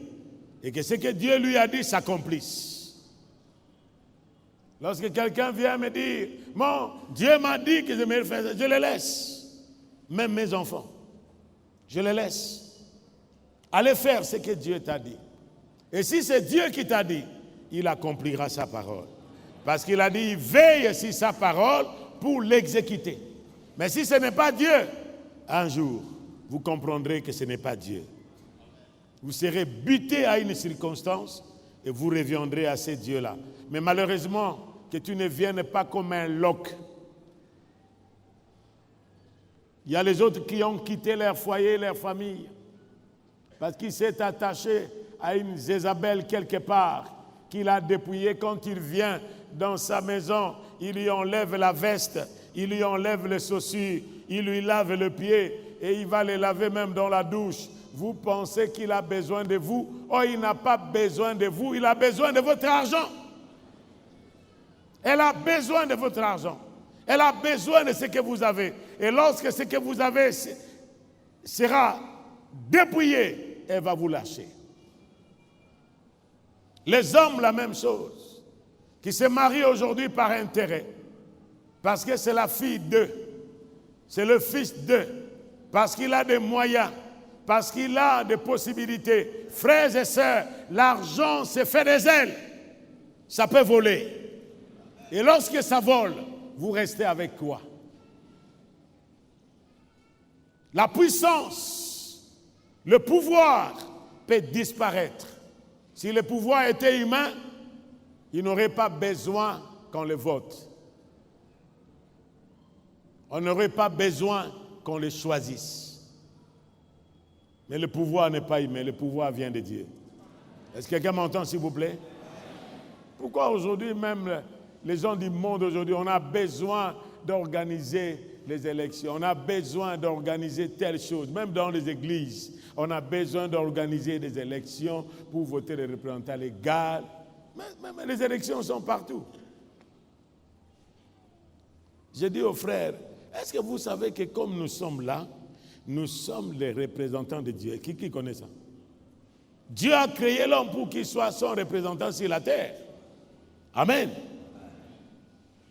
Et que ce que Dieu lui a dit s'accomplisse. Lorsque quelqu'un vient me dire, bon, Dieu m'a dit que je me faire ça, je le laisse. Même mes enfants, je les laisse. Allez faire ce que Dieu t'a dit. Et si c'est Dieu qui t'a dit, il accomplira sa parole. Parce qu'il a dit, veille sur sa parole pour l'exécuter. Mais si ce n'est pas Dieu, un jour, vous comprendrez que ce n'est pas Dieu. Vous serez buté à une circonstance et vous reviendrez à ce Dieu-là. Mais malheureusement, que tu ne viennes pas comme un loc. Il y a les autres qui ont quitté leur foyer, leur famille, parce qu'il s'est attaché à une Jézabel quelque part, qu'il a dépouillée. Quand il vient dans sa maison, il lui enlève la veste, il lui enlève les chaussures, il lui lave le pied et il va les laver même dans la douche. Vous pensez qu'il a besoin de vous? Oh, il n'a pas besoin de vous, il a besoin de votre argent. Elle a besoin de votre argent. Elle a besoin de ce que vous avez. Et lorsque ce que vous avez sera dépouillé, elle va vous lâcher. Les hommes, la même chose, qui se marient aujourd'hui par intérêt, parce que c'est la fille d'eux, c'est le fils d'eux, parce qu'il a des moyens, parce qu'il a des possibilités. Frères et sœurs, l'argent se fait des ailes. Ça peut voler. Et lorsque ça vole, vous restez avec quoi? La puissance, le pouvoir peut disparaître. Si le pouvoir était humain, il n'aurait pas besoin qu'on le vote. On n'aurait pas besoin qu'on le choisisse. Mais le pouvoir n'est pas humain, le pouvoir vient de Dieu. Est-ce que quelqu'un m'entend, s'il vous plaît? Pourquoi aujourd'hui, même les gens du monde aujourd'hui, on a besoin d'organiser les élections, on a besoin d'organiser telle chose, même dans les églises, on a besoin d'organiser des élections pour voter les représentants légaux. Mais les élections sont partout. J'ai dit aux frères, est-ce que vous savez que comme nous sommes là, nous sommes les représentants de Dieu? Qui connaît ça? Dieu a créé l'homme pour qu'il soit son représentant sur la terre. Amen.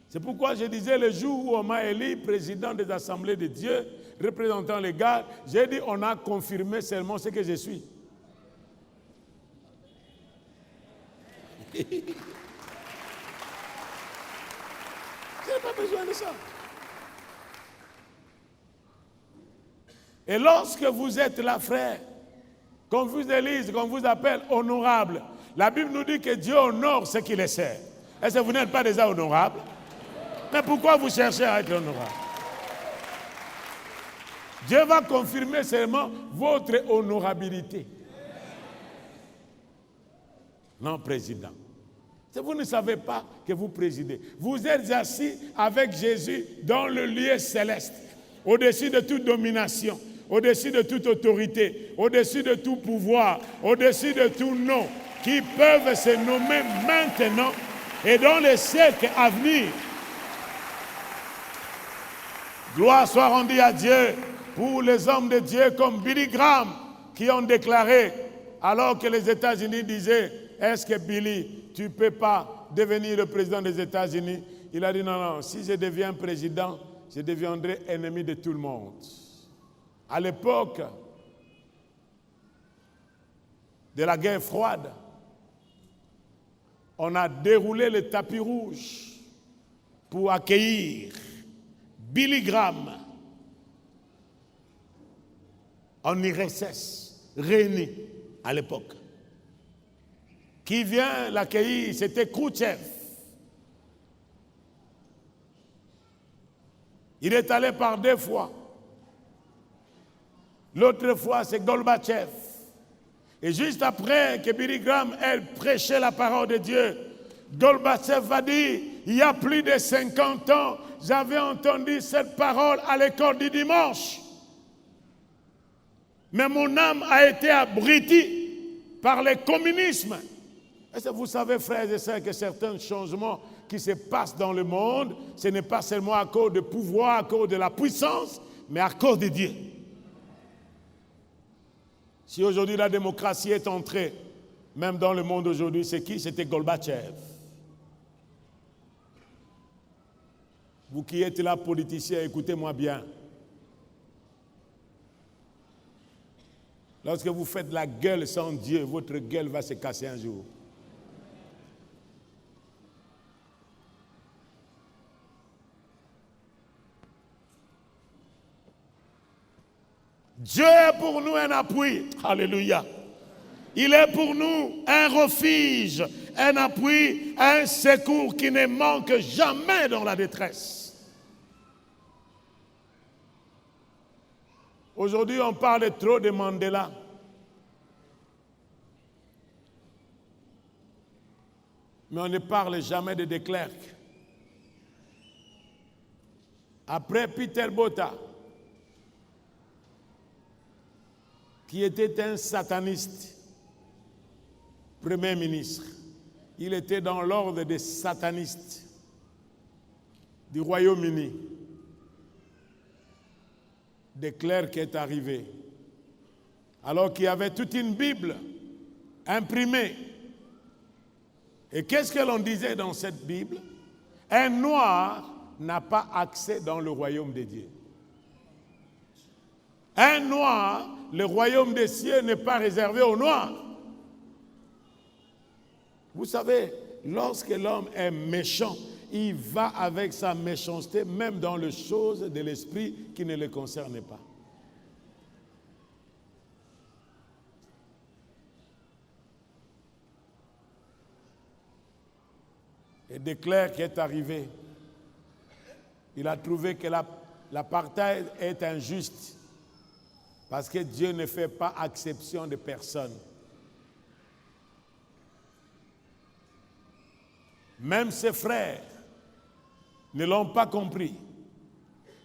C'est pourquoi je disais le jour où on m'a élu président des assemblées de Dieu, représentant légal, j'ai dit on a confirmé seulement ce que je suis. Je n'ai pas besoin de ça. Et lorsque vous êtes là, frère, qu'on vous élise, qu'on vous appelle honorable, la Bible nous dit que Dieu honore ceux qui les servent. Est-ce que vous n'êtes pas déjà honorable? Mais pourquoi vous cherchez à être honorable? Dieu va confirmer seulement votre honorabilité. Non, président. Si vous ne savez pas que vous présidez, vous êtes assis avec Jésus dans le lieu céleste, au-dessus de toute domination, au-dessus de toute autorité, au-dessus de tout pouvoir, au-dessus de tout nom, qui peuvent se nommer maintenant et dans les siècles à venir. Gloire soit rendue à Dieu pour les hommes de Dieu comme Billy Graham qui ont déclaré, alors que les États-Unis disaient, est-ce que Billy, tu ne peux pas devenir le président des États-Unis? Il a dit non, si je deviens président, je deviendrai ennemi de tout le monde. À l'époque de la guerre froide, on a déroulé le tapis rouge pour accueillir Billy Graham, en IRSS, réuni à l'époque. Qui vient l'accueillir, c'était Khrouchtchev. Il est allé par 2 fois. L'autre fois, c'est Gorbatchev. Et juste après que Billy Graham ait prêché la parole de Dieu, Gorbatchev a dit, il y a plus de 50 ans, j'avais entendu cette parole à l'école du dimanche. Mais mon âme a été abrutie par le communisme. Est-ce que vous savez, frères et sœurs, que certains changements qui se passent dans le monde, ce n'est pas seulement à cause du pouvoir, à cause de la puissance, mais à cause de Dieu. Si aujourd'hui la démocratie est entrée, même dans le monde aujourd'hui, c'est qui? C'était Gorbatchev. Vous qui êtes là, politiciens, écoutez-moi bien. Lorsque vous faites la gueule sans Dieu, votre gueule va se casser un jour. Dieu est pour nous un appui. Alléluia. Il est pour nous un refuge, un appui, un secours qui ne manque jamais dans la détresse. Aujourd'hui, on parle trop de Mandela. Mais on ne parle jamais de De Klerk. Après Peter Botha, qui était un sataniste, Premier ministre. Il était dans l'ordre des satanistes du Royaume-Uni. De Klerk est arrivé, alors qu'il y avait toute une Bible imprimée. Et qu'est-ce que l'on disait dans cette Bible? Un noir n'a pas accès dans le royaume de Dieu. Un noir, le royaume des cieux n'est pas réservé aux noirs. Vous savez, lorsque l'homme est méchant, il va avec sa méchanceté, même dans les choses de l'esprit qui ne le concernent pas. Et De Klerk est arrivé. Il a trouvé que l'apartheid est injuste parce que Dieu ne fait pas exception de personne. Même ses frères ne l'ont pas compris.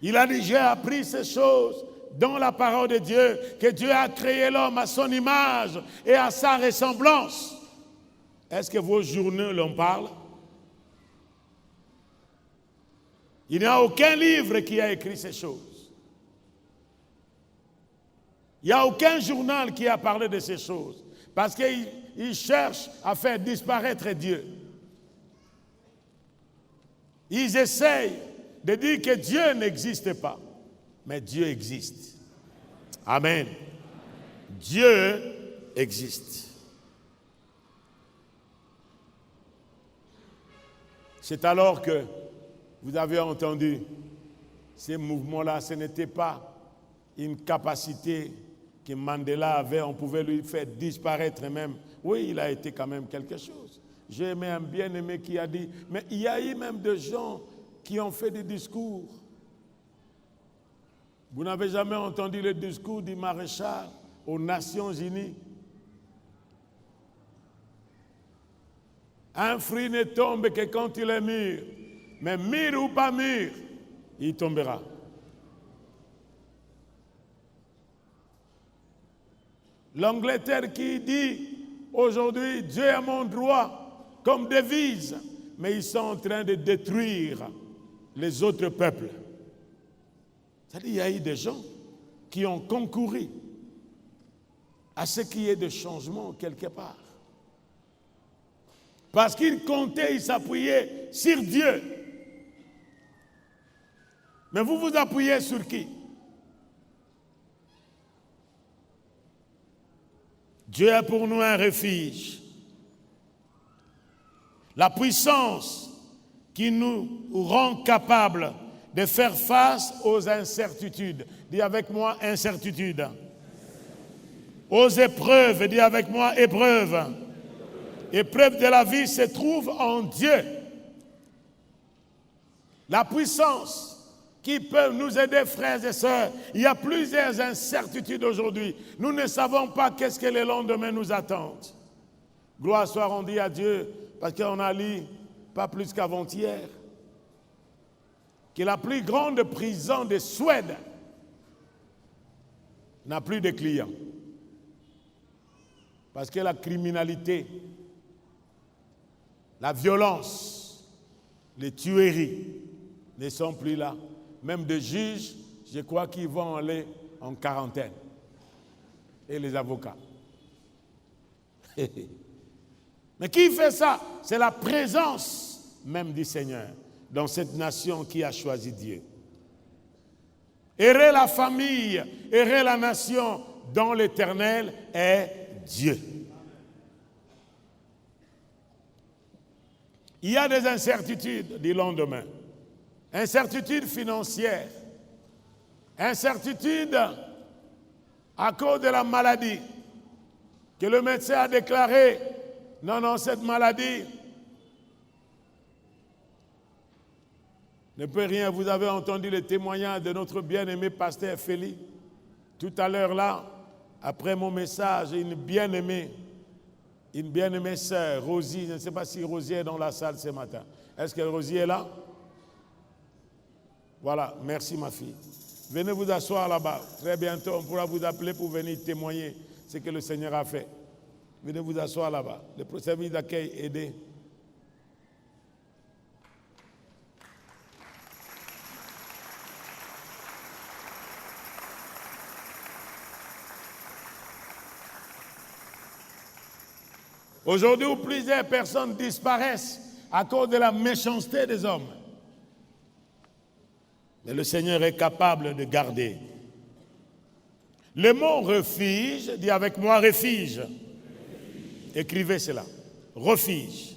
Il a dit, j'ai appris ces choses dans la parole de Dieu, que Dieu a créé l'homme à son image et à sa ressemblance. Est-ce que vos journaux l'en parlent? Il n'y a aucun livre qui a écrit ces choses. Il n'y a aucun journal qui a parlé de ces choses. Parce qu'ils cherchent à faire disparaître Dieu. Ils essayent de dire que Dieu n'existe pas. Mais Dieu existe. Amen. Dieu existe. C'est alors que vous avez entendu ces mouvements-là, ce n'était pas une capacité que Mandela avait, on pouvait lui faire disparaître même. Oui, il a été quand même quelque chose. J'ai aimé un bien-aimé qui a dit, mais il y a eu même des gens qui ont fait des discours. Vous n'avez jamais entendu le discours du maréchal aux Nations Unies? Un fruit ne tombe que quand il est mûr. Mais mûr ou pas mûr, il tombera. L'Angleterre qui dit aujourd'hui, Dieu est mon droit comme devise, mais ils sont en train de détruire les autres peuples. C'est-à-dire qu'il y a eu des gens qui ont concouru à ce qu'il y ait des changements quelque part. Parce qu'ils comptaient, ils s'appuyaient sur Dieu. Mais vous vous appuyez sur qui? Dieu est pour nous un refuge. La puissance qui nous rend capables de faire face aux incertitudes. Dis avec moi, incertitude. Aux épreuves, dis avec moi, épreuve. Épreuve de la vie se trouve en Dieu. La puissance qui peut nous aider, frères et sœurs. Il y a plusieurs incertitudes aujourd'hui. Nous ne savons pas qu'est-ce que le lendemain nous attend. Gloire soit rendue à Dieu, parce qu'on a lu, pas plus qu'avant-hier, que la plus grande prison de Suède n'a plus de clients. Parce que la criminalité, la violence, les tueries ne sont plus là. Même des juges, je crois qu'ils vont aller en quarantaine. Et les avocats. Mais qui fait ça? C'est la présence même du Seigneur dans cette nation qui a choisi Dieu. Errer la famille, errer la nation dans l'Éternel est Dieu. Il y a des incertitudes du lendemain. Incertitude financière. Incertitude à cause de la maladie. Que le médecin a déclaré, non, cette maladie ne peut rien. Vous avez entendu le témoignage de notre bien-aimé pasteur Félix. Tout à l'heure là, après mon message, une bien-aimée sœur, Rosie, je ne sais pas si Rosie est dans la salle ce matin. Est-ce que Rosie est là? Voilà, merci ma fille. Venez vous asseoir là-bas. Très bientôt, on pourra vous appeler pour venir témoigner ce que le Seigneur a fait. Venez vous asseoir là-bas. Le service d'accueil, aidez. Aujourd'hui, où plusieurs personnes disparaissent à cause de la méchanceté des hommes. Mais le Seigneur est capable de garder. Le mot refuge, dis avec moi refuge. Écrivez cela. Refuge.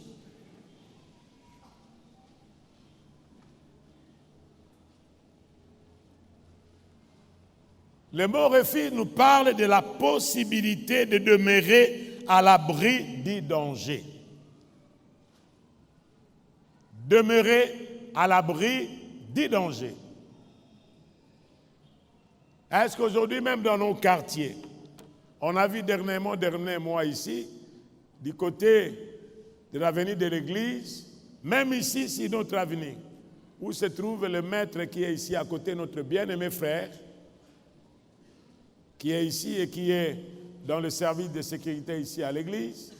Le mot refuge nous parle de la possibilité de demeurer à l'abri du danger. Demeurer à l'abri du danger. Est-ce qu'aujourd'hui, même dans nos quartiers, on a vu dernier mois ici, du côté de l'avenue de l'église, même ici, c'est notre avenue, où se trouve le maître qui est ici à côté, notre bien-aimé frère, qui est ici et qui est dans le service de sécurité ici à l'église.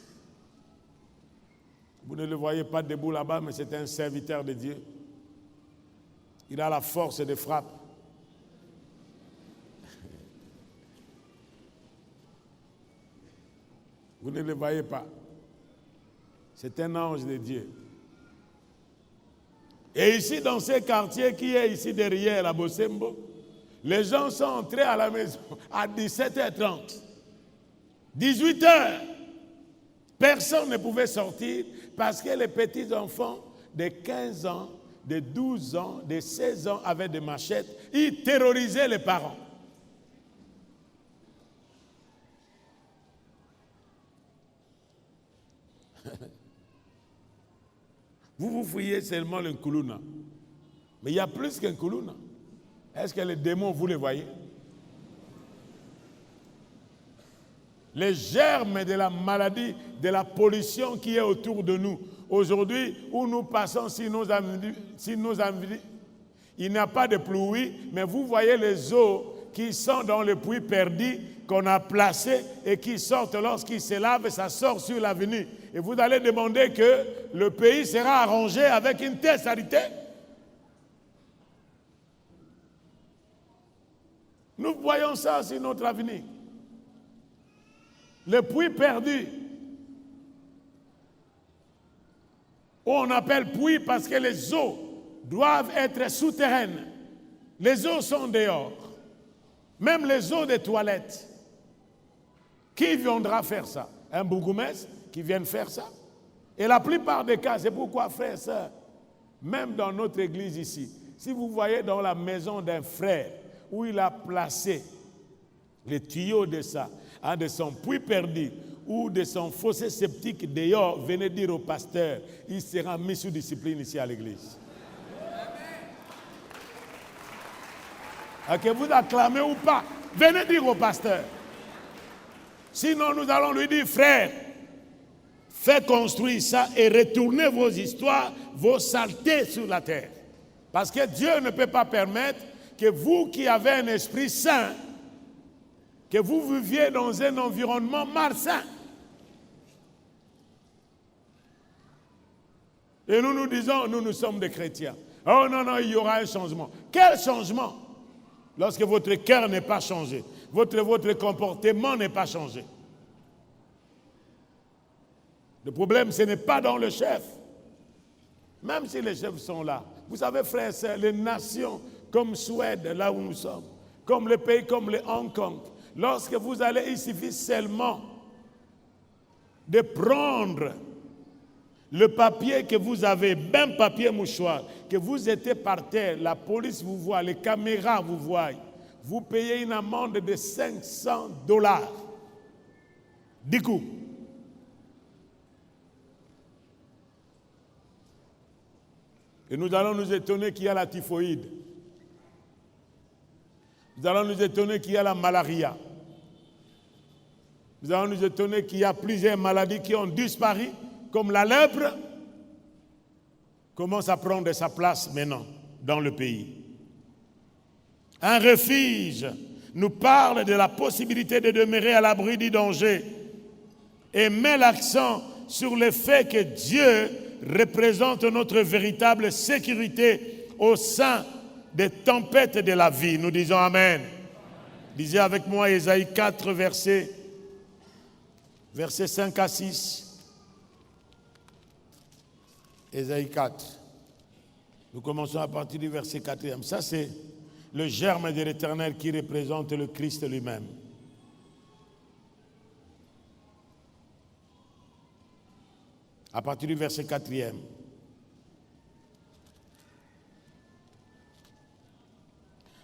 Vous ne le voyez pas debout là-bas, mais c'est un serviteur de Dieu. Il a la force de frappe. Vous ne le voyez pas. C'est un ange de Dieu. Et ici, dans ce quartier qui est ici derrière la Bosembo, les gens sont entrés à la maison à 17h30. 18h. Personne ne pouvait sortir parce que les petits enfants de 15 ans, de 12 ans, de 16 ans avaient des machettes. Ils terrorisaient les parents. Vous fouillez seulement le Nkuluna. Mais il y a plus qu'un Nkuluna. Est-ce que les démons, vous les voyez? Les germes de la maladie, de la pollution qui est autour de nous. Aujourd'hui, où nous passons sur nos avenues, il n'y a pas de pluie, mais vous voyez les eaux qui sont dans le puits perdu qu'on a placé et qui sortent lorsqu'ils se lavent, ça sort sur l'avenue. Et vous allez demander que le pays sera arrangé avec une telle sanité. Nous voyons ça sur notre avenue. Le puits perdu, on appelle puits parce que les eaux doivent être souterraines. Les eaux sont dehors. Même les eaux des toilettes. Qui viendra faire ça? Un bourgmestre qui vient faire ça? Et la plupart des cas, c'est pourquoi, frères et sœurs, même dans notre église ici, Si vous voyez dans la maison d'un frère où il a placé les tuyaux de son puits perdu ou de son fossé septique dehors, venez dire au pasteur, il sera mis sous discipline ici à l'église. Que vous acclamez ou pas, venez dire au pasteur. Sinon, nous allons lui dire, frère, faites construire ça et retournez vos histoires, vos saletés sur la terre. Parce que Dieu ne peut pas permettre que vous qui avez un esprit saint, que vous viviez dans un environnement malsain. Et nous disons, nous sommes des chrétiens. Oh non, il y aura un changement. Quel changement? Lorsque votre cœur n'est pas changé, votre comportement n'est pas changé. Le problème, ce n'est pas dans le chef. Même si les chefs sont là. Vous savez, frères et sœurs, les nations comme Suède, là où nous sommes, comme les pays comme le Hong Kong, lorsque vous allez, il suffit seulement de prendre le papier que vous avez, même papier mouchoir, que vous étiez par terre, la police vous voit, les caméras vous voient, vous payez une amende de $500. Du coup, et nous allons nous étonner qu'il y a la typhoïde. Nous allons nous étonner qu'il y a la malaria. Nous allons nous étonner qu'il y a plusieurs maladies qui ont disparu, comme la lèpre, commence à prendre sa place maintenant dans le pays. Un refuge nous parle de la possibilité de demeurer à l'abri du danger et met l'accent sur le fait que Dieu représente notre véritable sécurité au sein des tempêtes de la vie. Nous disons Amen. Lisez avec moi Ésaïe 4, versets 5 à 6. Ésaïe 4. Nous commençons à partir du verset 4e. Ça, c'est le germe de l'Éternel qui représente le Christ lui-même. À partir du verset 4e.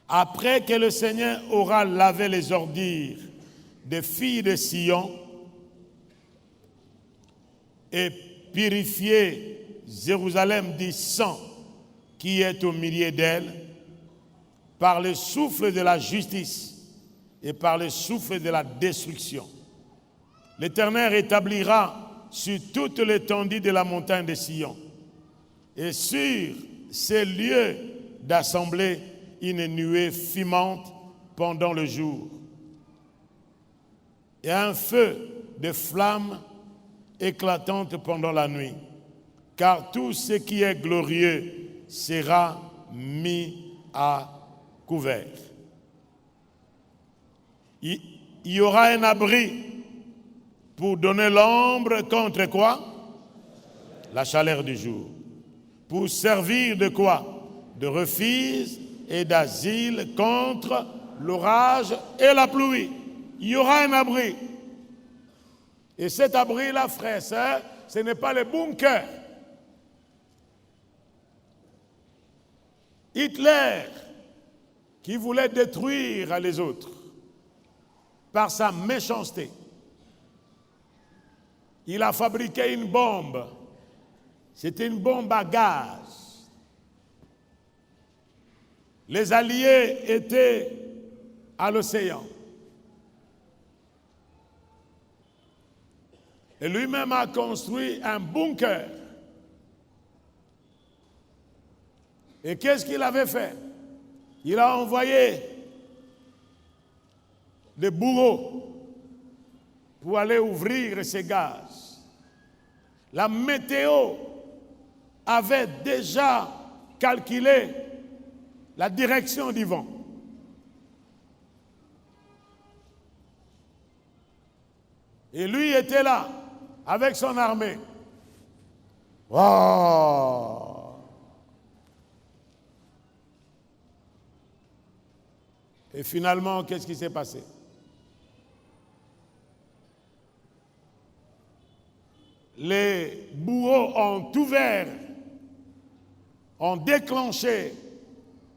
Après que le Seigneur aura lavé les ordures des filles de Sion et purifié Jérusalem du sang qui est au milieu d'elle, par le souffle de la justice et par le souffle de la destruction. L'Éternel établira sur toute l'étendue de la montagne de Sion et sur ces lieux d'assemblée une nuée fumante pendant le jour et un feu de flammes éclatantes pendant la nuit, car tout ce qui est glorieux sera mis à couvert. Il y aura un abri pour donner l'ombre contre quoi? La chaleur du jour. Pour servir de quoi? De refuge et d'asile contre l'orage et la pluie. Il y aura un abri. Et cet abri-là, frères et sœurs, ce n'est pas le bunker. Hitler, qui voulait détruire les autres par sa méchanceté, il a fabriqué une bombe. C'était une bombe à gaz. Les Alliés étaient à l'océan. Et lui-même a construit un bunker. Et qu'est-ce qu'il avait fait? Il a envoyé des bourreaux pour aller ouvrir ces gaz. La météo avait déjà calculé la direction du vent. Et lui était là, avec son armée. Wow! Et finalement, qu'est-ce qui s'est passé? Les bourreaux ont ouvert, ont déclenché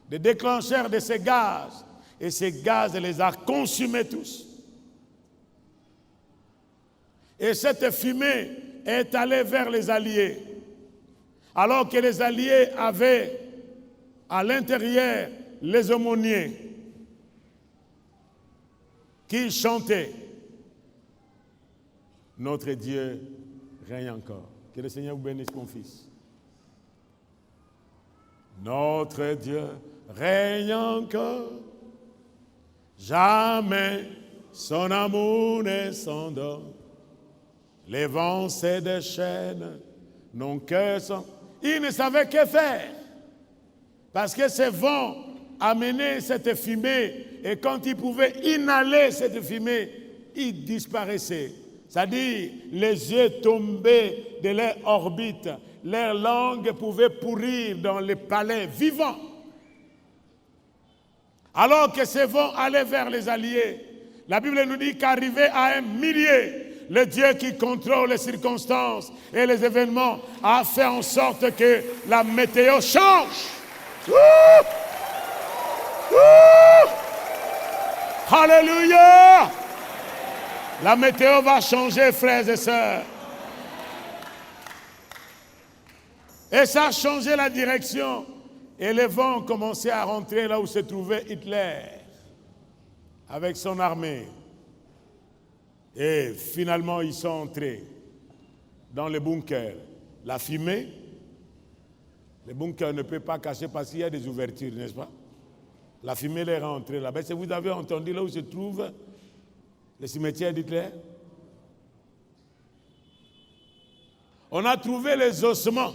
des déclencheurs de ces gaz. Et ces gaz les a consumés tous. Et cette fumée est allée vers les Alliés. Alors que les Alliés avaient à l'intérieur les aumôniers qui chantaient. Notre Dieu règne encore. Que le Seigneur vous bénisse, mon fils. Notre Dieu règne encore. Jamais son amour ne s'endort. Les vents se déchaînent, n'ont que son... Il ne savait que faire. Parce que ces vents amenaient cette fumée. Et quand il pouvait inhaler cette fumée, il disparaissait. C'est-à-dire, les yeux tombaient de leur orbite. Leur langue pouvait pourrir dans les palais vivants. Alors que ces vents allaient vers les Alliés, la Bible nous dit qu'arrivé à un millier, le Dieu qui contrôle les circonstances et les événements a fait en sorte que la météo change. Alléluia! La météo va changer, frères et sœurs. Et ça a changé la direction. Et les vents ont commencé à rentrer là où se trouvait Hitler, avec son armée. Et finalement, ils sont entrés dans le bunker. La fumée, le bunker ne peut pas cacher parce qu'il y a des ouvertures, n'est-ce pas? La fumée est rentrée là-bas. Si vous avez entendu là où se trouve le cimetière d'Hitler, on a trouvé les ossements.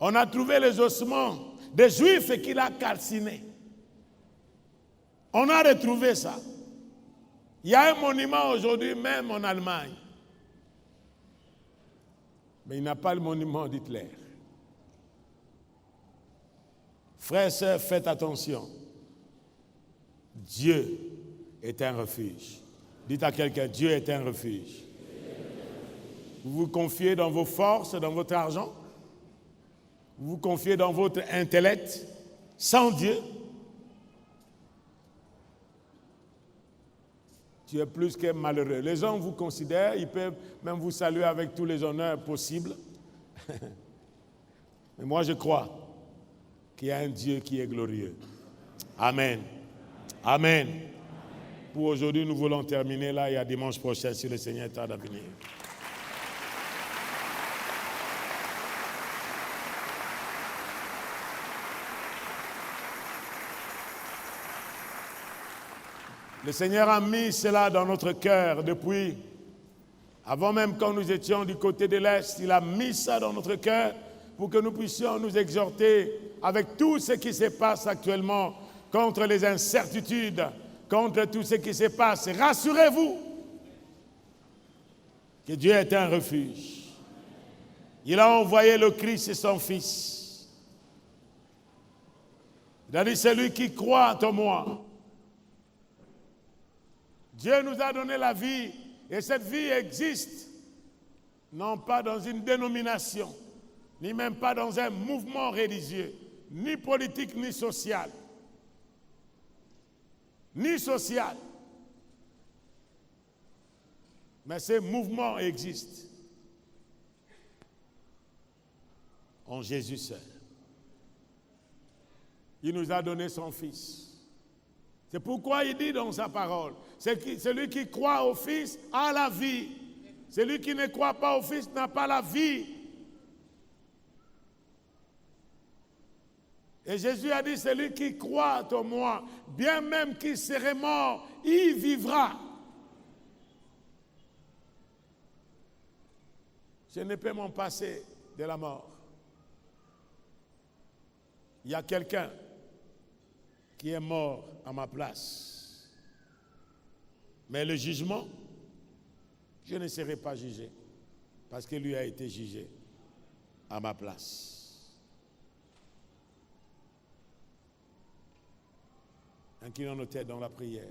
On a trouvé les ossements des Juifs qu'il a calcinés. On a retrouvé ça. Il y a un monument aujourd'hui même en Allemagne. Mais il n'a pas le monument d'Hitler. Frères et sœurs, faites attention. Dieu est un refuge. Dites à quelqu'un, Dieu est un refuge. Vous vous confiez dans vos forces, dans votre argent. Vous vous confiez dans votre intellect. Sans Dieu, tu es plus que malheureux. Les gens vous considèrent, ils peuvent même vous saluer avec tous les honneurs possibles. Mais moi, je crois qu'il y a un Dieu qui est glorieux. Amen. Amen. Pour aujourd'hui, nous voulons terminer là et à dimanche prochain si le Seigneur tarde à venir. Le Seigneur a mis cela dans notre cœur depuis, avant même quand nous étions du côté de l'Est, il a mis ça dans notre cœur pour que nous puissions nous exhorter avec tout ce qui se passe actuellement contre les incertitudes, contre tout ce qui se passe. Rassurez-vous que Dieu est un refuge. Il a envoyé le Christ et son Fils. Il a dit, celui qui croit en moi. Dieu nous a donné la vie et cette vie existe non pas dans une dénomination, ni même pas dans un mouvement religieux, ni politique, ni social. Ni social. Mais ce mouvement existe en Jésus seul. Il nous a donné son Fils. C'est pourquoi il dit dans sa parole, celui qui croit au Fils a la vie. Celui qui ne croit pas au Fils n'a pas la vie. Et Jésus a dit, celui qui croit en moi, bien même qu'il serait mort, il vivra. Je ne peux m'en passer de la mort. Il y a quelqu'un qui est mort à ma place. Mais le jugement, je ne serai pas jugé, parce que lui a été jugé à ma place. Inclinons nos têtes dans la prière.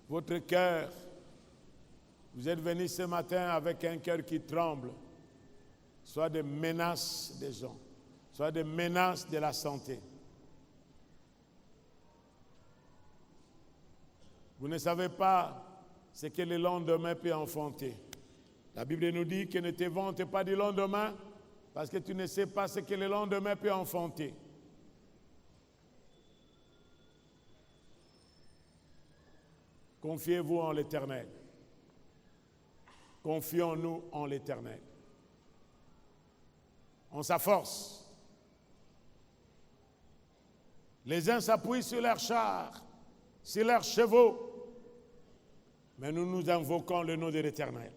Votre cœur, vous êtes venu ce matin avec un cœur qui tremble. soit des menaces des gens, soit des menaces de la santé. Vous ne savez pas ce que le lendemain peut enfanter. La Bible nous dit que ne te vante pas du lendemain parce que tu ne sais pas ce que le lendemain peut enfanter. Confiez-vous en l'Éternel. Confions-nous en l'Éternel. En sa force. Les uns s'appuient sur leurs chars, sur leurs chevaux. Mais nous invoquons le nom de l'Éternel.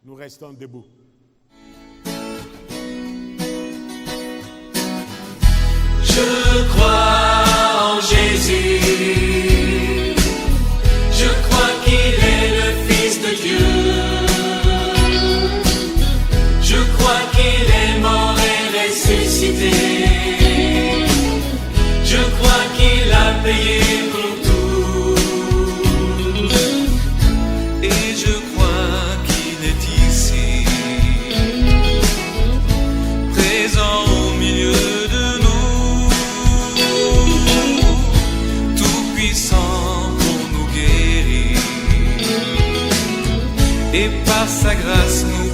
Nous restons debout. Je crois en Jésus. Je crois qu'il est le Fils de Dieu. Je crois qu'il est mort et ressuscité. Je crois qu'il a payé pour tout. Et je crois qu'il est ici, présent au milieu de nous, tout puissant pour nous guérir. Et par sa grâce nous